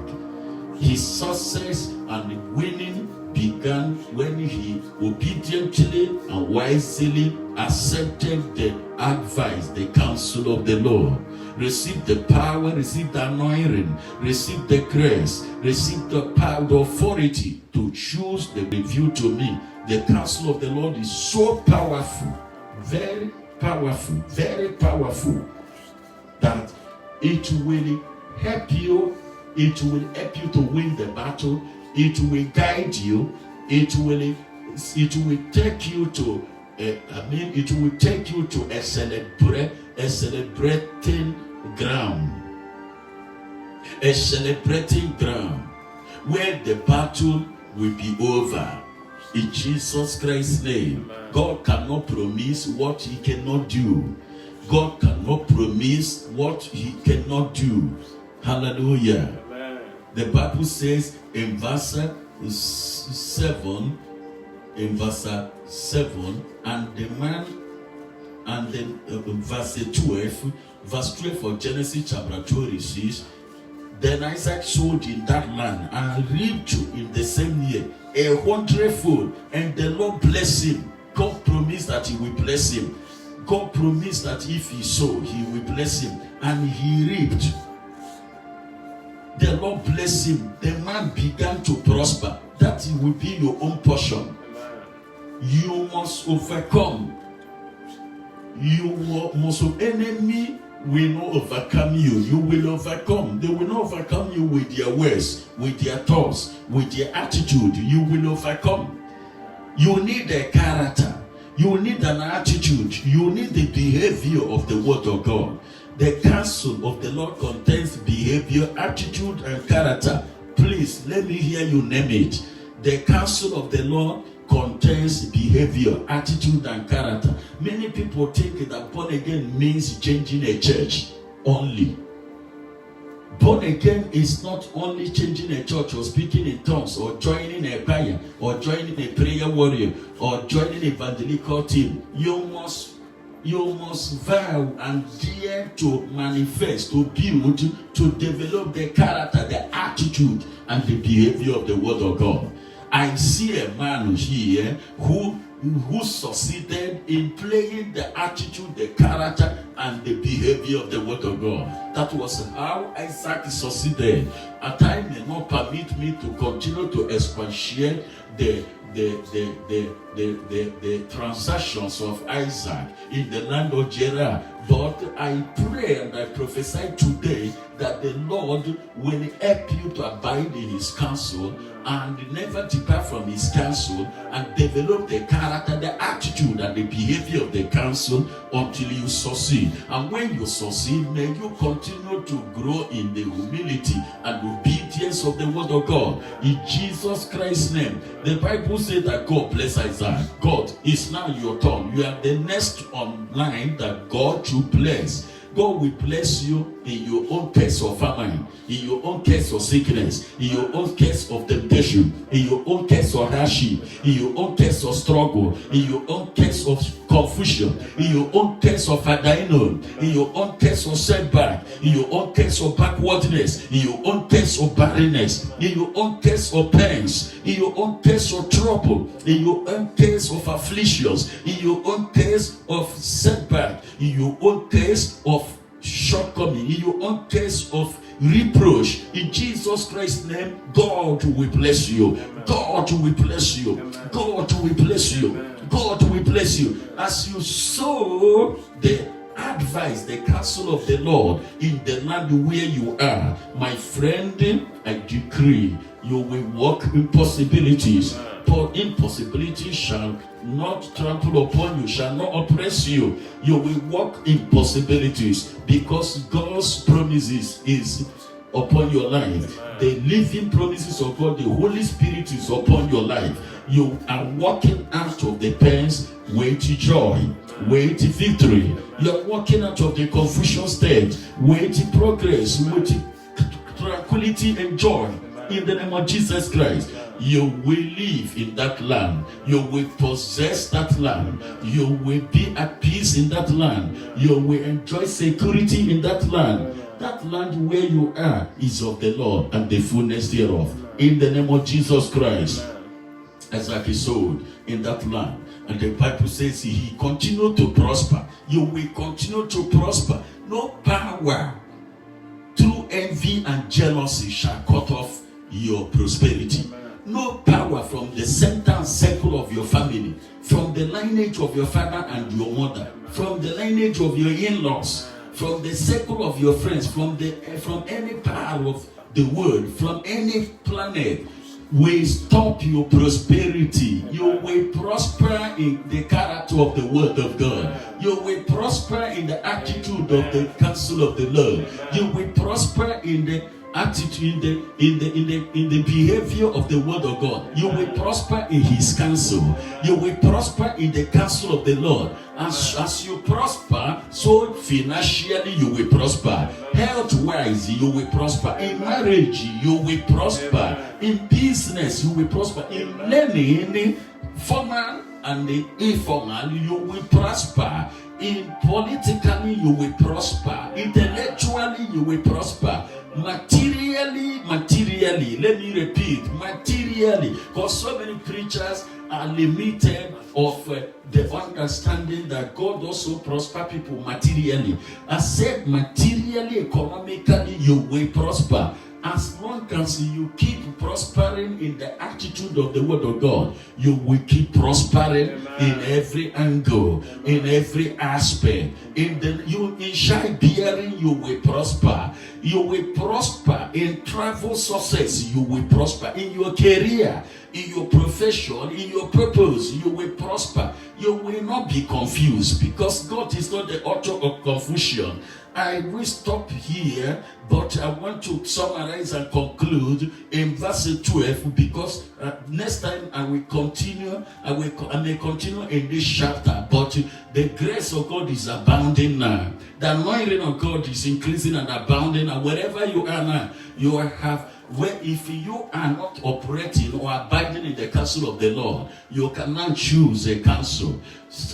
his success and winning began when he obediently and wisely accepted the advice, the counsel of the Lord. Receive the power, receive the anointing, receive the grace, receive the power, the authority to choose the review to me. The counsel of the Lord is so powerful, very powerful, that it will help you. It will help you to win the battle. It will guide you. It will take you to it will take you to a celebrating ground. A celebrating ground where the battle will be over. In Jesus Christ's name. God cannot promise what he cannot do. God cannot promise what he cannot do. Hallelujah. Amen. The Bible says in verse 7, and the man, and then verse 12 of Genesis chapter 26, then Isaac sowed in that land and reaped in the same year 100-fold, and the Lord blessed him. God promised that he will bless him. God promised that if he sowed, he will bless him, and he reaped. The Lord blessed him. The man began to prosper. That will be your own portion. You must overcome. Enemy will not overcome you. You will overcome. They will not overcome you with their words, with their thoughts, with their attitude. You will overcome. You need a character. You need an attitude. You need the behavior of the word of God. The counsel of the Lord contains behavior, attitude, and character. Please, let me hear you name it. The counsel of the Lord contains behavior, attitude, and character. Many people think that born again means changing a church only. Born again is not only changing a church or speaking in tongues or joining a choir or joining a prayer warrior or joining an evangelical team. You must vow and dare to manifest, to build, to develop the character, the attitude, and the behavior of the word of God. I see a man here who succeeded in playing the attitude, the character, and the behavior of the word of God. That was how Isaac succeeded. A time may not permit me to continue to expatiate the transactions of Isaac in the land of Gerar. But I pray and I prophesy today that the Lord will help you to abide in his counsel and never depart from his counsel, and develop the character, the attitude, and the behavior of the counsel until you succeed. And when you succeed, may you continue to grow in the humility and obedience of the word of God. In Jesus Christ's name, the Bible says that God bless Isaiah. God, it's now your turn. You are the next online that God will bless. God will bless you in your own case of famine, in your own case of sickness, in your own case of temptation, in your own case of hardship, in your own case of struggle, in your own case of confusion, in your own case of adaino, in your own case of setback, in your own case of backwardness, in your own case of barrenness, in your own case of pains, in your own case of trouble, in your own case of afflictions, in your own case of setback, in your own case of shortcoming, in your own case of reproach. In Jesus Christ's name, God will bless you. God will bless you. God will bless you. God will bless you. As you sow the advice, the counsel of the Lord in the land where you are, my friend, I decree you will walk in possibilities. For impossibilities shall not trample upon you, shall not oppress you. You will walk in possibilities because God's promises is upon your life. The living promises of God, the Holy Spirit is upon your life. You are walking out of the pains with joy, with victory. You are walking out of the confusion state with progress, with tranquility and joy. In the name of Jesus Christ, you will live in that land. You will possess that land. You will be at peace in that land. You will enjoy security in that land. That land where you are is of the Lord and the fullness thereof. In the name of Jesus Christ, Isaac is sold in that land. And the Bible says he continued to prosper. You will continue to prosper. No power through envy and jealousy shall cut off your prosperity. No power from the center and circle of your family, from the lineage of your father and your mother, from the lineage of your in-laws, from the circle of your friends, from any part of the world, from any planet, will stop your prosperity. You will prosper in the character of the word of God. You will prosper in the attitude of the counsel of the Lord. You will prosper in the attitude, in the behavior of the word of God. You will prosper in his counsel. You will prosper in the counsel of the Lord. As you prosper, so financially you will prosper. Health-wise, you will prosper. In marriage, you will prosper. In business, you will prosper. In learning, formal and informal, you will prosper. In politically, you will prosper. Intellectually, you will prosper. Materially, let me repeat, materially, because so many preachers are limited of the understanding that God also prosper people materially. I said materially, economically, you will prosper. As long as you keep prospering in the attitude of the word of God, you will keep prospering in every angle, in every aspect. In childbearing, you will prosper. You will prosper in travel success. You will prosper in your career, in your profession, in your purpose. You will prosper. You will not be confused because God is not the author of confusion. I will stop here, but I want to summarize and conclude in verse 12 because next time I will continue. I may continue in this chapter, but the grace of God is abounding now. The anointing of God is increasing and abounding, and wherever you are now, you have. Where if you are not operating or abiding in the counsel of the Lord, you cannot choose a counsel.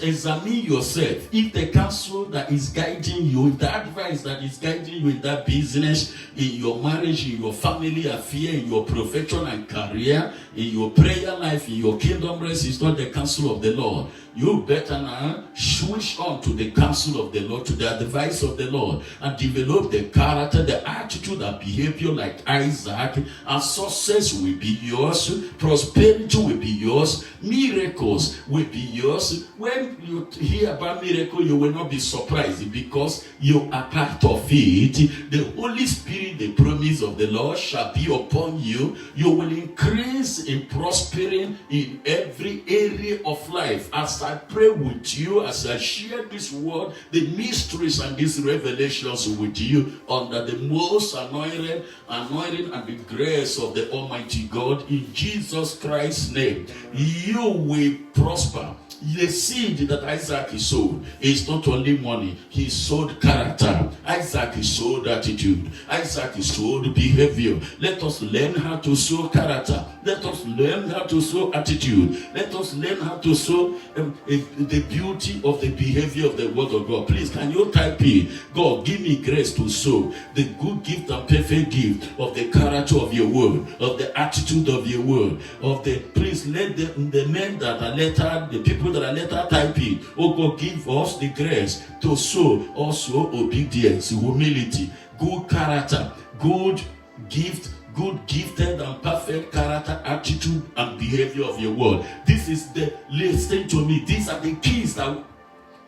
Examine yourself. If the counsel that is guiding you, the advice that is guiding you in that business, in your marriage, in your family affair, in your profession and career, in your prayer life, in your kingdom rest, is not the counsel of the Lord. You better now switch on to the counsel of the Lord, to the advice of the Lord, and develop the character, the attitude, and behavior like Isaac, and success will be yours, prosperity will be yours, miracles will be yours. When you hear about miracle, you will not be surprised because you are part of it. The Holy Spirit, the promise of the Lord shall be upon you. You will increase in prospering in every area of life. As I pray with you, as I share this word, the mysteries and these revelations with you, under the most anointing and the grace of the Almighty God, in Jesus Christ's name, you will prosper. The seed that Isaac sowed is not only money. He sowed character. Isaac sowed attitude. Isaac sowed behavior. Let us learn how to sow character. Let us learn how to sow attitude. Let us learn how to sow the beauty of the behavior of the word of God. Please, can you type in, God, give me grace to sow the good gift and perfect gift of the character of your word, of the attitude of your word, of the, please let the men that are lettered, the people that are lettered, type in, oh God, give us the grace to sow also obedience, humility, good character, good gift, good gifted and perfect character, attitude, and behavior of your word. This is the, listen to me, these are the keys that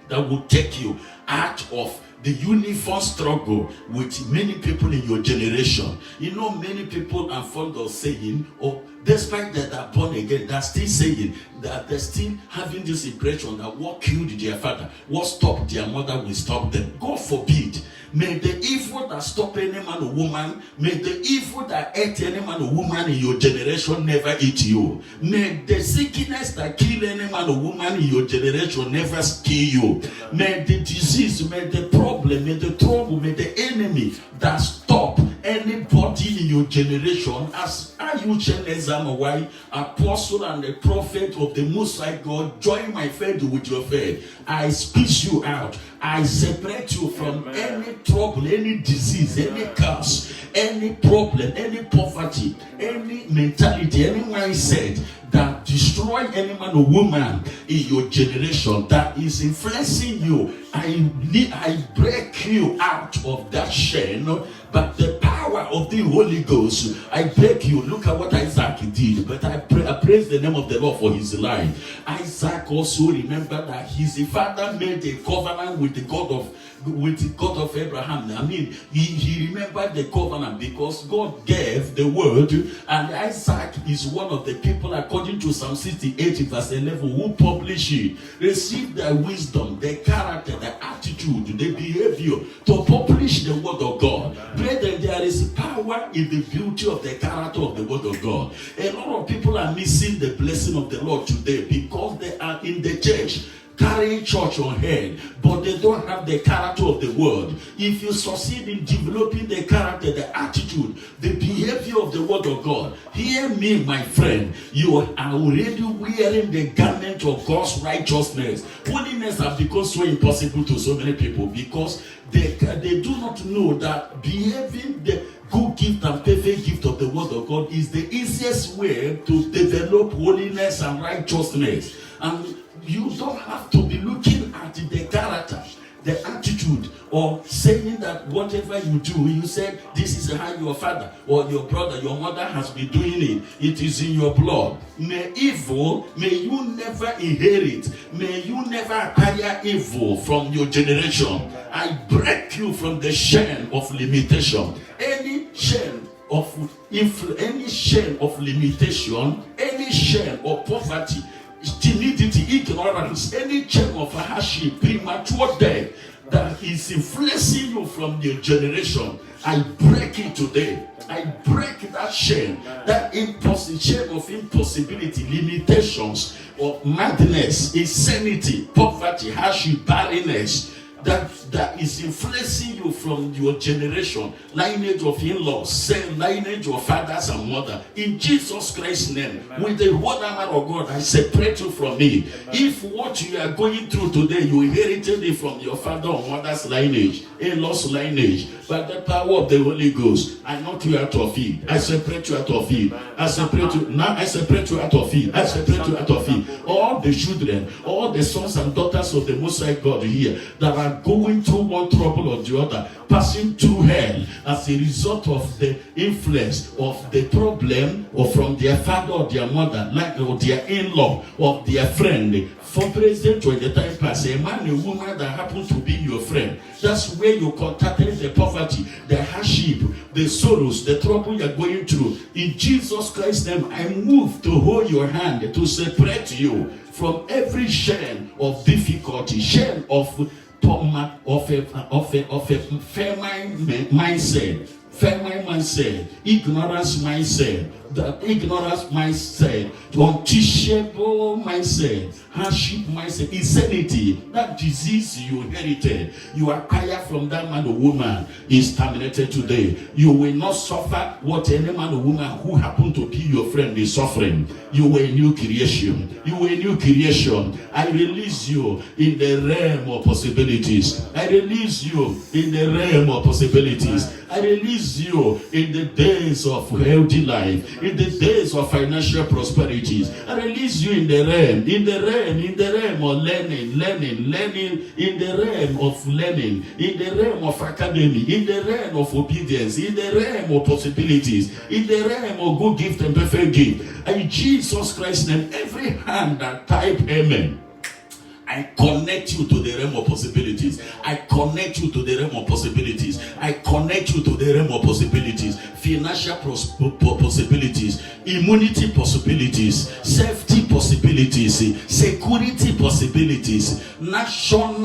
will take you out of the uniform struggle with many people in your generation. You know, many people are fond of saying, or despite that they're born again, they're still saying that they're still having this impression that what killed their father, what stopped their mother will stop them. God forbid. May the evil that stop any man or woman, may the evil that ate any man or woman in your generation never eat you. May the sickness that kill any man or woman in your generation never kill you. May the disease, may the problem, may the trouble, may the enemy that stop anybody in your generation, as Ayuchen Ezamawai, apostle and the prophet of the Most High God, join my faith with your faith. I speak you out. I separate you from any trouble, any disease, any curse, any problem, any poverty, any mentality, any mindset that destroy any man or woman in your generation that is influencing you. I break you out of that chain, but the power of the Holy Ghost, I break you. Look at what Isaac did, but I praise the name of the Lord for his life. Isaac also remembered that his father made a covenant with the God of Abraham. I mean, he remembered the covenant because God gave the word, and Isaac is one of the people, according to Psalm 68 verse 11, who publish it, receive the wisdom, the character, the attitude, the behavior to publish the word of God. Brethren, there is power in the beauty of the character of the word of God. A lot of people are missing the blessing of the Lord today because they are in the church, carrying church on head, but they don't have the character of the word. If you succeed in developing the character, the attitude, the behavior of the word of God, hear me, my friend, you are already wearing the garment of God's righteousness. Holiness has become so impossible to so many people because they do not know that behaving the good gift and perfect gift of the word of God is the easiest way to develop holiness and righteousness. And you don't have to be looking at the character, the attitude, or saying that whatever you do, you said this is how your father or your brother, your mother has been doing it. It is in your blood. May you never inherit. May you never acquire evil from your generation. I break you from the chain of limitation. Any chain of limitation, any chain of poverty, timidity, ignorance, any chain of hardship, premature death that is influencing you from your generation, I break it today. I break that chain, that chain of impossibility, limitations, of madness, insanity, poverty, hardship, barrenness. that is influencing you from your generation, lineage of in-laws, same lineage of fathers and mother. In Jesus Christ's name, with the word armor of God, I separate you from me. If what you are going through today, you inherited it from your father or mother's lineage, in-laws lineage, by the power of the Holy Ghost, I knock you out of it. I separate you out of it. I separate you. Now I separate you out of it. I separate you out of it. All the children, all the sons and daughters of the Most High God here that are going through one trouble or the other, passing through hell as a result of the influence of the problem or from their father or their mother, like or their in-law or their friend. For present when the time pass, a man, a woman that happens to be your friend, that's where you contacted the poverty, the hardship, the sorrows, the trouble you're going through. In Jesus Christ's name, I move to hold your hand to separate you from every chain of difficulty, chain of a feminine mindset, ignorance mindset, the ignorance mindset, unteachable mindset, hardship mindset, insanity, that disease you inherited, you acquire from that man or woman is terminated today. You will not suffer what any man or woman who happened to be your friend is suffering. You were a new creation. You were a new creation. I release you in the realm of possibilities. I release you in the realm of possibilities. I release you in the days of healthy life, in the days of financial prosperities. I release you in the realm of learning, in the realm of learning, in the realm of academy, in the realm of obedience, in the realm of possibilities, in the realm of good gift and perfect gift. In Jesus Christ's name, every hand that type amen, I connect you to the realm of possibilities. I connect you to the realm of possibilities. I connect you to the realm of possibilities. Financial possibilities, immunity possibilities, safety possibilities, security possibilities, national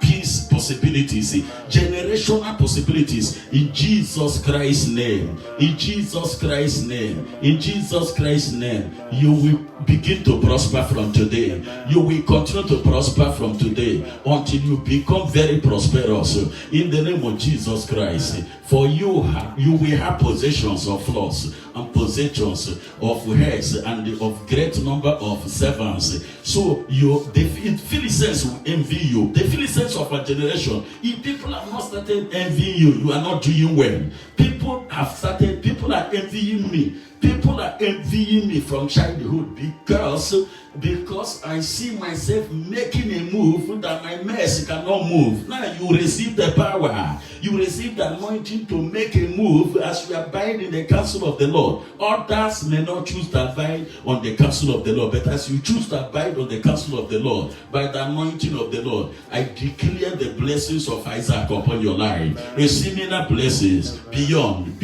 peace possibilities, generational possibilities. In Jesus Christ's name, in Jesus Christ's name, in Jesus Christ's name, you will begin to prosper from today. You will continue to prosper from today until you become very prosperous in the name of Jesus Christ. For you will have possessions of flocks and possessions of herds and of great number of servants. So the Philistines will envy you. The Philistines of a generation, if people have not started envying you, you are not doing well. People are envying me. People are envying me from childhood because I see myself making a move that my mess cannot move. Now you receive the power. You receive the anointing to make a move as you abide in the counsel of the Lord. Others may not choose to abide on the counsel of the Lord, but as you choose to abide on the counsel of the Lord, by the anointing of the Lord, I declare the blessings of Isaac upon your life. Receiving blessings beyond.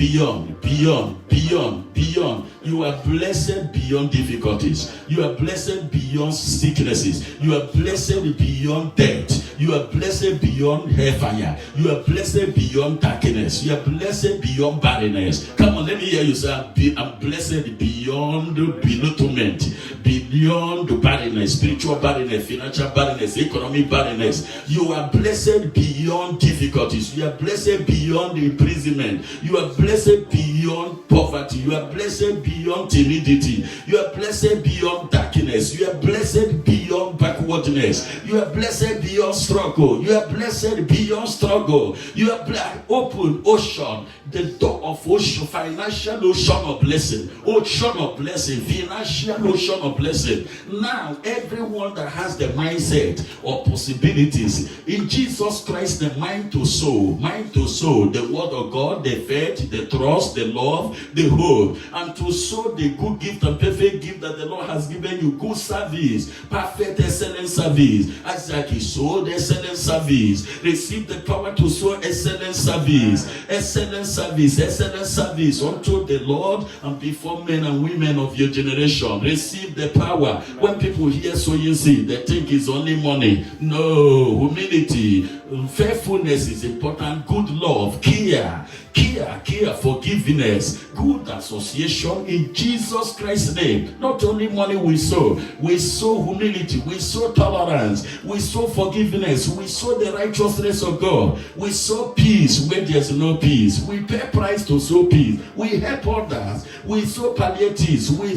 You are blessed beyond difficulties. You are blessed beyond sicknesses. You are blessed beyond death. You are blessed beyond hellfire. You are blessed beyond darkness. You are blessed beyond barrenness. Come on, let me hear you say, I'm blessed beyond belittlement, beyond barrenness, spiritual barrenness, financial barrenness, economic barrenness. You are blessed beyond difficulties. You are blessed beyond imprisonment. You are blessed beyond poverty. You are blessed beyond timidity. You are blessed beyond darkness. You are blessed beyond backwardness. You are blessed beyond struggle. You are blessed beyond struggle. You are open ocean, the door of ocean, financial ocean of blessing, ocean of blessing, financial ocean of blessing. Now, everyone that has the mindset of possibilities in Jesus Christ, the mind to sow, the word of God, the faith, the trust, the love, the hope, and to sow the good gift and perfect gift that the Lord has given you. Good service, perfect, excellent service. Isaac, he sowed excellent service. Receive the power to sow excellent service, excellent service, excellent service unto the Lord and before men and women of your generation. Receive the power. When people hear sowing seed, they think it's only money. No, humility, faithfulness is important. Good love, care care, forgiveness, good association in Jesus Christ's name. Not only money we sow humility, we sow tolerance, we sow forgiveness, we sow the righteousness of God, we sow peace where there's no peace, we pay price to sow peace, we help others, we sow palliatives, we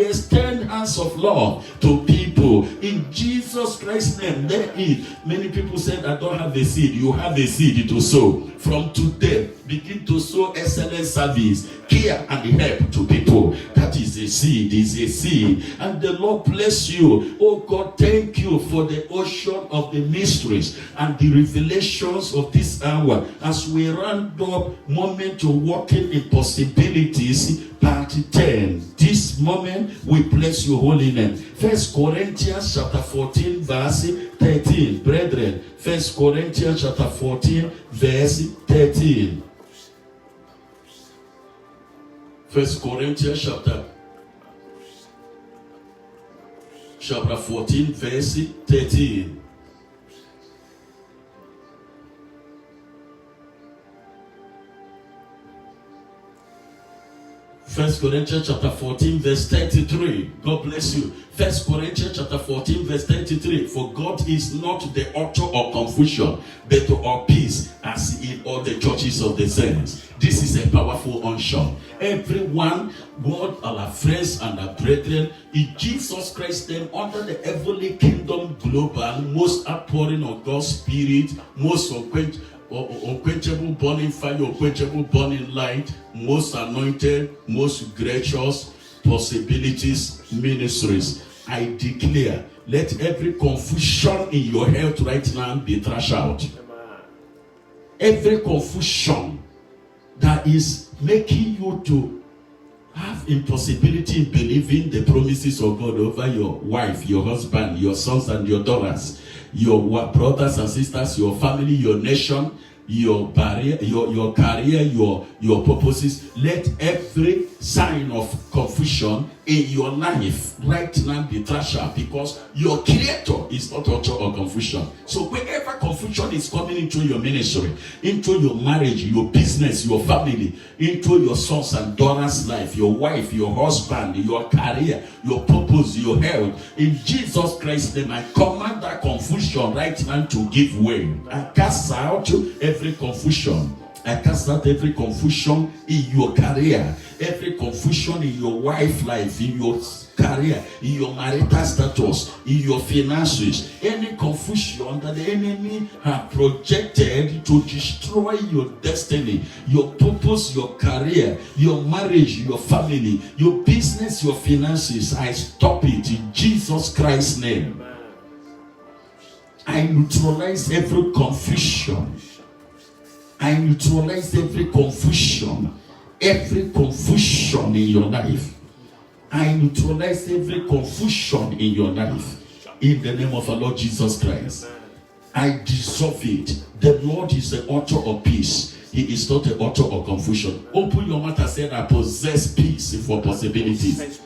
extend hands of love to people in Jesus Christ's name. There is many people said, I don't have a seed. You have a seed to sow. From today, begin to sow excellent service, care and help to people. That is a seed, and the Lord bless you. Oh God, thank you for the ocean of the mysteries and the revelations of this hour as we round up moment to walking in possibilities. Part 10. This moment we bless your holy name. 1 Corinthians chapter 14 verse 13. Brethren, 1 Corinthians chapter 14 verse 13. 1 Corinthians chapter 14 verse 13. First Corinthians chapter 14 verse 33. God bless you. First Corinthians chapter 14 verse 33. For God is not the author of confusion, but of peace, as in all the churches of the saints. This is a powerful unction. Everyone, God, our friends and our brethren, in Jesus Christ, them under the heavenly kingdom global, most outpouring of God's Spirit, most unquenchable burning fire, unquenchable burning light, most anointed, most gracious possibilities, ministries. I declare, let every confusion in your health right now be trashed out. Every confusion that is making you to have impossibility in believing the promises of God over your wife, your husband, your sons and your daughters, your brothers and sisters, your family, your nation, your barrier, your career, your purposes. Let every sign of confusion in your life right now be trashed out, because your creator is not author of confusion. So wherever confusion is coming into your ministry, into your marriage, your business, your family, into your sons and daughters' life, your wife, your husband, your career, your purpose, your health, in Jesus Christ's name, I command that confusion right now to give way. I cast out every confusion. I cast out every confusion in your career, every confusion in your wife life, in your career, in your marital status, in your finances, any confusion that the enemy has projected to destroy your destiny, your purpose, your career, your marriage, your family, your business, your finances. I stop it in Jesus Christ's name. I neutralize every confusion. I neutralize every confusion in your life. I neutralize every confusion in your life. In the name of our Lord Jesus Christ, I dissolve it. The Lord is the author of peace. He is not the author of confusion. Open your mouth and say, I possess peace for possibilities.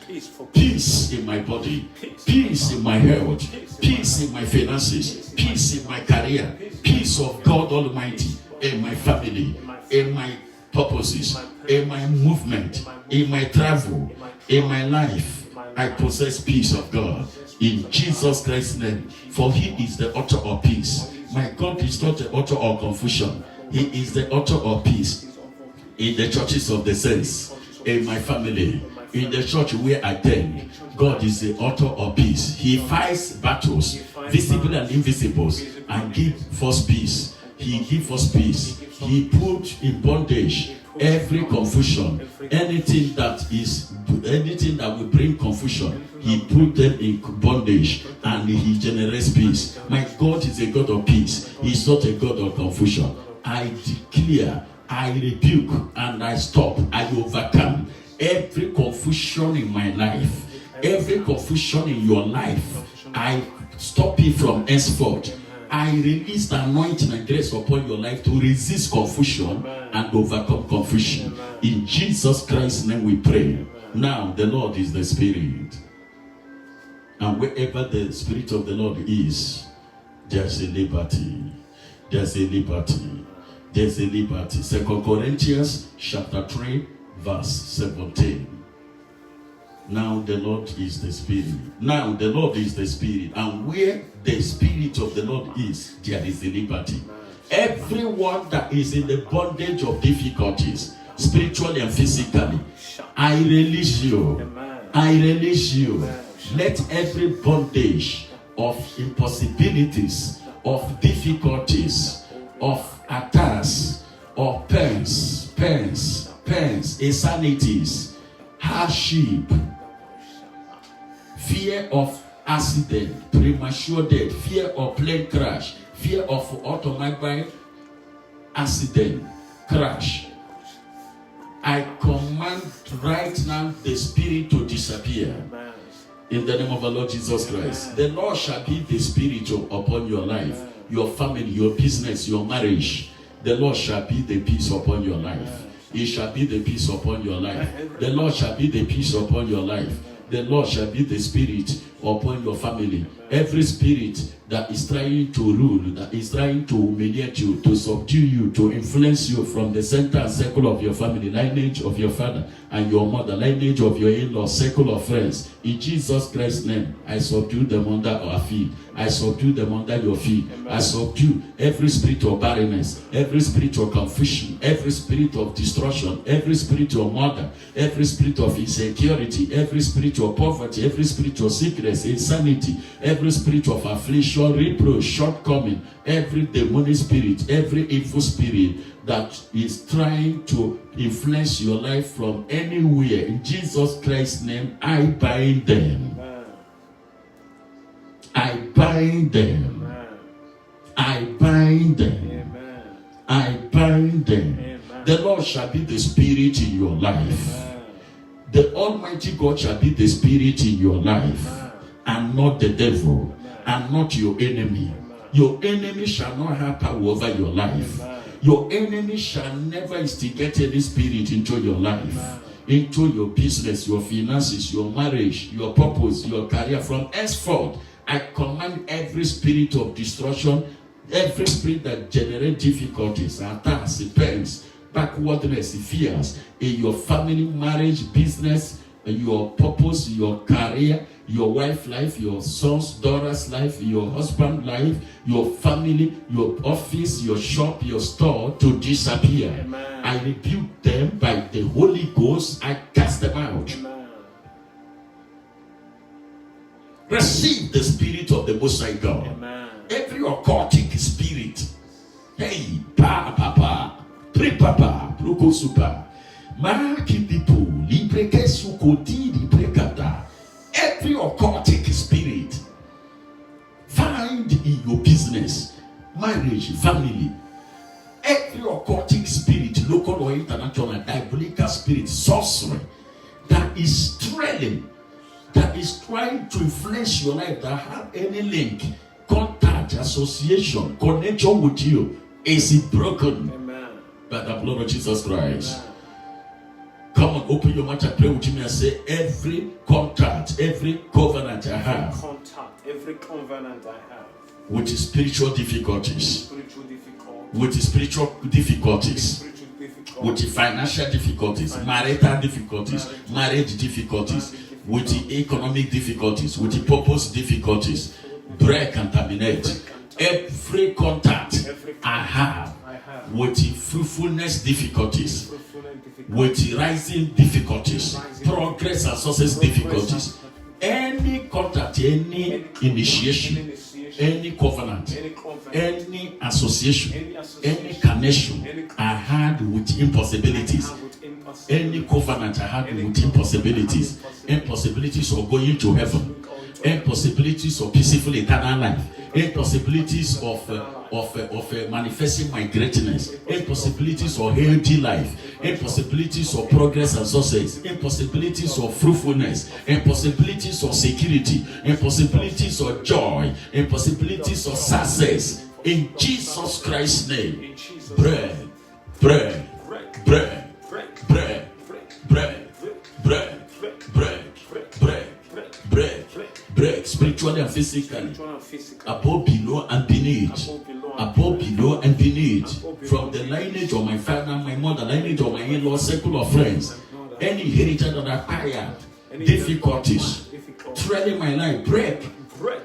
Peace in my body, peace in my health, peace in my finances, peace in my career, peace of God Almighty in my family, in my purposes, in my movement, in my travel, in my life. I possess peace of God in Jesus Christ's name. For He is the author of peace. My God is not the author of confusion. He is the author of peace in the churches of the saints, in my family, in the church where I attend. God is the author of peace. He fights battles, visible and invisible, and gives us peace. He gives us peace. He put in bondage every confusion, anything that will bring confusion. He put them in bondage and He generates peace. My God is a God of peace. He is not a God of confusion. I declare, I rebuke, and I stop, I overcome every confusion in my life, every confusion in your life. I stop it from henceforth. I release the anointing and grace upon your life to resist confusion and overcome confusion. In Jesus Christ's name we pray. Now the Lord is the Spirit, and wherever the Spirit of the Lord is, there's a liberty. There's a liberty. there's a liberty. 2 Corinthians chapter 3, verse 17. Now the Lord is the Spirit. Now the Lord is the Spirit. And where the Spirit of the Lord is, there is the liberty. Everyone that is in the bondage of difficulties, spiritually and physically, I release you. I release you. Let every bondage of impossibilities, of difficulties, of attacks, of pains, insanities, hardship, fear of accident, premature death, fear of plane crash, fear of automobile accident, crash. I command right now the spirit to disappear. In the name of our Lord Jesus Christ. The Lord shall be the spirit upon your life, your family, your business, your marriage. The Lord shall be the peace upon your life. It shall be the peace upon your life. The Lord shall be the peace upon your life. The Lord shall be the spirit upon your family. Every spirit that is trying to rule, that is trying to humiliate you, to subdue you, to influence you from the center and circle of your family, lineage of your father and your mother, lineage of your in-law, circle of friends. In Jesus Christ's name, I subdue them under our feet. I subdue them under your feet. I subdue every spirit of barrenness, every spirit of confusion, every spirit of destruction, every spirit of murder, every spirit of insecurity, every spirit of poverty, every spirit of sickness, insanity, every spirit of affliction, reproach, shortcoming, every demonic spirit, every evil spirit that is trying to influence your life from anywhere. In Jesus Christ's name, I bind them. I bind them. I bind them. I bind them. The Lord shall be the spirit in your life. The Almighty God shall be the spirit in your life, and not the devil, and not your enemy. Your enemy shall not have power over your life. Your enemy shall never instigate any spirit into your life, into your business, your finances, your marriage, your purpose, your career. From henceforth, I command every spirit of destruction, every spirit that generates difficulties, attacks, pains, backwardness, fears in your family, marriage, business, your purpose, your career, your wife life, your son's, daughter's life, your husband life, your family, your office, your shop, your store to disappear. Amen. I rebuke them by the Holy Ghost. I cast them out. Amen. Receive the spirit of the Most High God. Amen. Every occultic spirit, hey, papa, pre-papa, prokosupa, makipipu, librekesukoti, librekata. Every occultic spirit find in your business, marriage, family, every occultic spirit, local or international, diabolical spirit, sorcery, that is trailing, that is trying to influence your life, that have any link, contact, association, connection with you, is broken. Amen. By the blood of Jesus Christ. Amen. Come on, open your mouth and pray with me and say, every contact, every covenant I have, every covenant I have with spiritual difficulties, with spiritual difficulties, with financial difficulties, marital difficulties, marriage difficulties, with the economic difficulties, with the purpose difficulties, break and terminate. Every contact I have with the fruitfulness difficulties, with the rising difficulties, progress and success difficulties, any contact, any initiation, any covenant, any association, any connection I had with impossibilities, any covenant I had with impossibilities, impossibilities of going to heaven, impossibilities of peaceful eternal life, impossibilities of manifesting my greatness, impossibilities of healthy life, impossibilities of progress and success, impossibilities of fruitfulness, impossibilities of security, impossibilities of joy, impossibilities of success. In Jesus Christ's name, break, break, break, break, break, break, break, break, break, spiritually and physically, above, below, and beneath. above, below, and beneath, from the lineage of my father, my mother, lineage of my in-law, circle of friends, any heritage that acquired difficulties, threatening my life, break.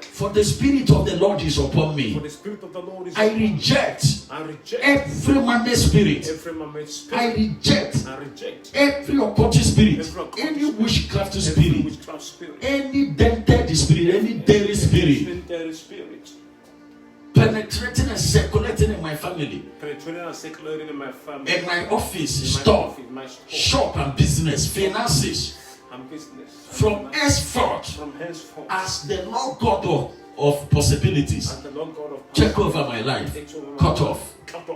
For the Spirit of the Lord is upon me. I reject every man's spirit. I reject every occultic spirit, any witchcraft spirit, any dented spirit, any dairy spirit, penetrating and circulating in my family, in my office, store, shop and business, finances. From henceforth, as the Lord God of possibilities, take over my life, cut off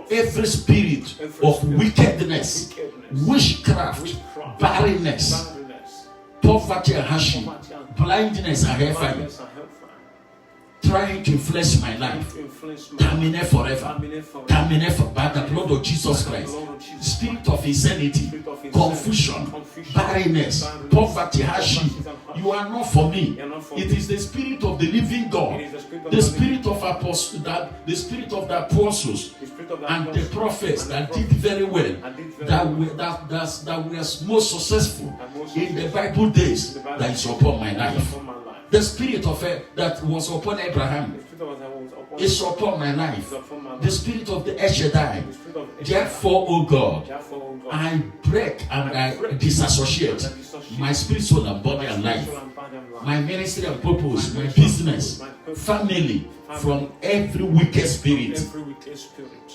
every spirit of wickedness, witchcraft, barrenness, poverty and hardship, blindness and hellfire, trying to influence my life, terminate forever, terminate by the blood of Jesus Christ. Spirit of insanity, confusion, barrenness, poverty, hardship, you are not for me. It is the Spirit of the living God, the Spirit of apostles, the Spirit of the apostles and the prophets that did very well, that were most successful in the Bible days, that is upon my life. The spirit of that was upon Abraham is upon my life. The spirit of the El Shaddai. Therefore, O God, I break and I disassociate my spirit, soul, and body and life, my ministry and purpose, my business, family, from every wicked spirit.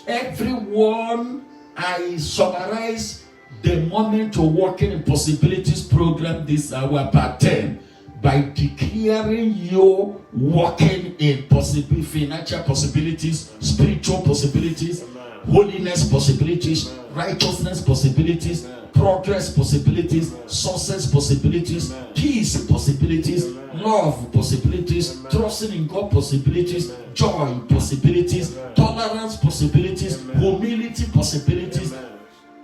Everyone, I summarize the moment to working in possibilities program this hour part 10. By declaring you walking in financial possibilities, spiritual possibilities, holiness possibilities, righteousness possibilities, progress possibilities, success possibilities, peace possibilities, love possibilities, trusting in God possibilities, joy possibilities, tolerance possibilities, humility possibilities,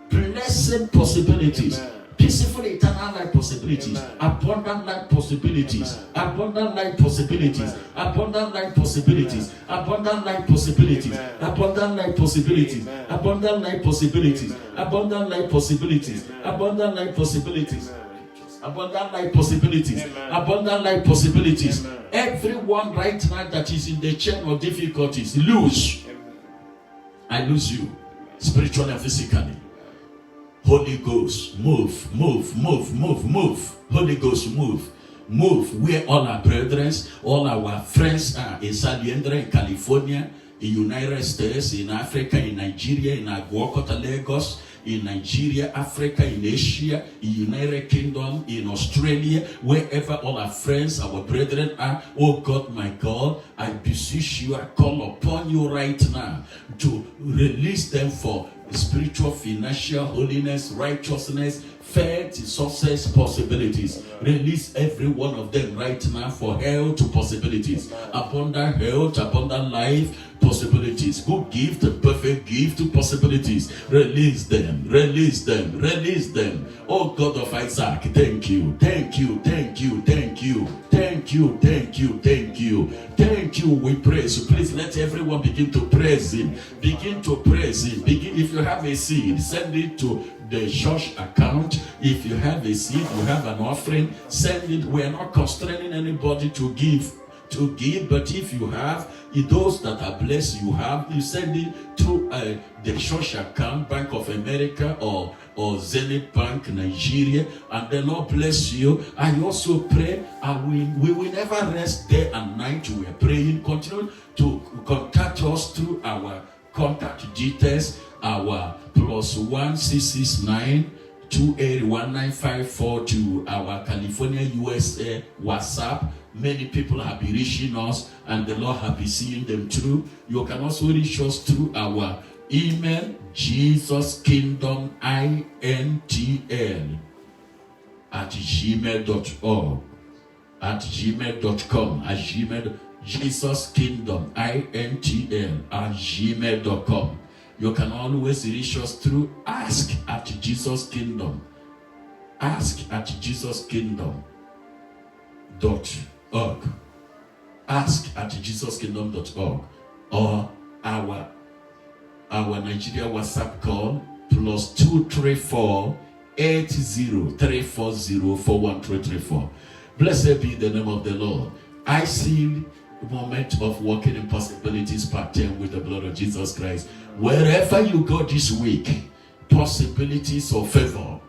blessing possibilities, peaceful eternal life possibilities, abundant life possibilities, abundant life possibilities, abundant life possibilities, abundant life possibilities, abundant life possibilities, abundant life possibilities, abundant life possibilities, abundant life possibilities, abundant life possibilities, abundant life possibilities. Everyone right now that is in the chain of difficulties, lose. I lose you, spiritually and physically. Holy Ghost, move. Holy Ghost, move. Where all our brethren, all our friends are in Saliendra, in California, in United States, in Africa, in Nigeria, in Aguakota, Lagos, in Nigeria, Africa, in Asia, in United Kingdom, in Australia, wherever all our friends, our brethren are. Oh God, my God, I beseech you, I call upon you right now to release them for spiritual, financial, holiness, righteousness, faith, success, possibilities. Release every one of them right now for health possibilities, abundant health, abundant life possibilities, good gift, perfect gift possibilities. Release them. Oh God of Isaac, thank you. We praise you. Please let everyone begin to praise him. If you have a seed, send it to the church account. If you have a seed, you have an offering, send it. We are not constraining anybody to give, but if you have, those that are blessed, you send it through the church account, Bank of America or Zenith Bank, Nigeria, and the Lord bless you. I also pray, and we will never rest day and night. We are praying. Continue to contact us through our contact details, our +1 669 2819542 to our California, USA WhatsApp. Many people have been reaching us, and the Lord have been seeing them through. You can also reach us through our email, JesusKingdomIntl@gmail.org, @gmail.com, JesusKingdomIntl@gmail.com. You can always reach us through ask@JesusKingdom, ask@JesusKingdom.org, ask@JesusKingdom.org, or our Nigeria WhatsApp call +234 80-340-41334. Blessed be the name of the Lord. I seal the moment of walking in possibilities part 10 with the blood of Jesus Christ. Wherever you go this week, possibilities of favor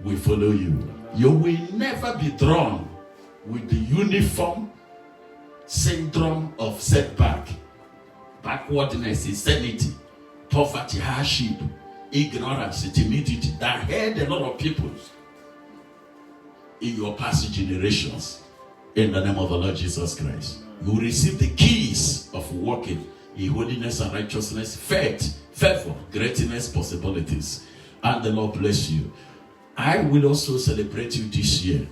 will follow you. You will never be drawn with the uniform syndrome of setback, backwardness, insanity, poverty, hardship, ignorance, timidity that held a lot of people in your past generations. In the name of the Lord Jesus Christ, you will receive the keys of walking in holiness and righteousness, faith, favor, greatness, possibilities. And the Lord bless you. I will also celebrate you this year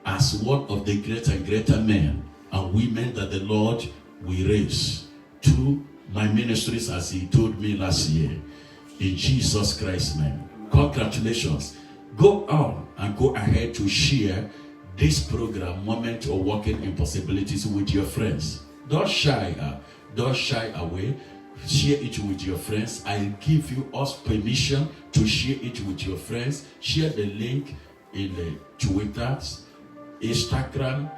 as one of the greater and greater men and women that the Lord will raise to my ministries, as He told me last year. In Jesus Christ's name. Congratulations. Go on and go ahead to share this program, Moment of Walking in Possibilities, with your friends. Don't shy away. Share it with your friends. I give you us permission to share it with your friends. Share the link in the Twitter, Instagram,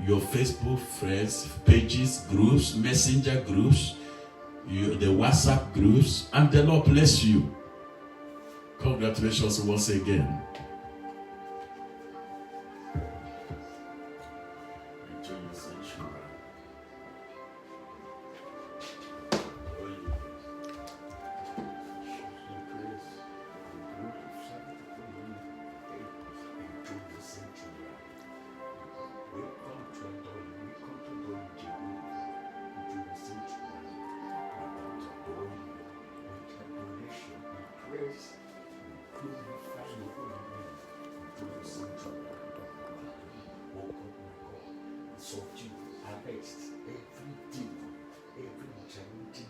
your Facebook friends, pages, groups, messenger groups, the WhatsApp groups, and the Lord bless you. Congratulations once again. Subdue, arrest every demon, every challenging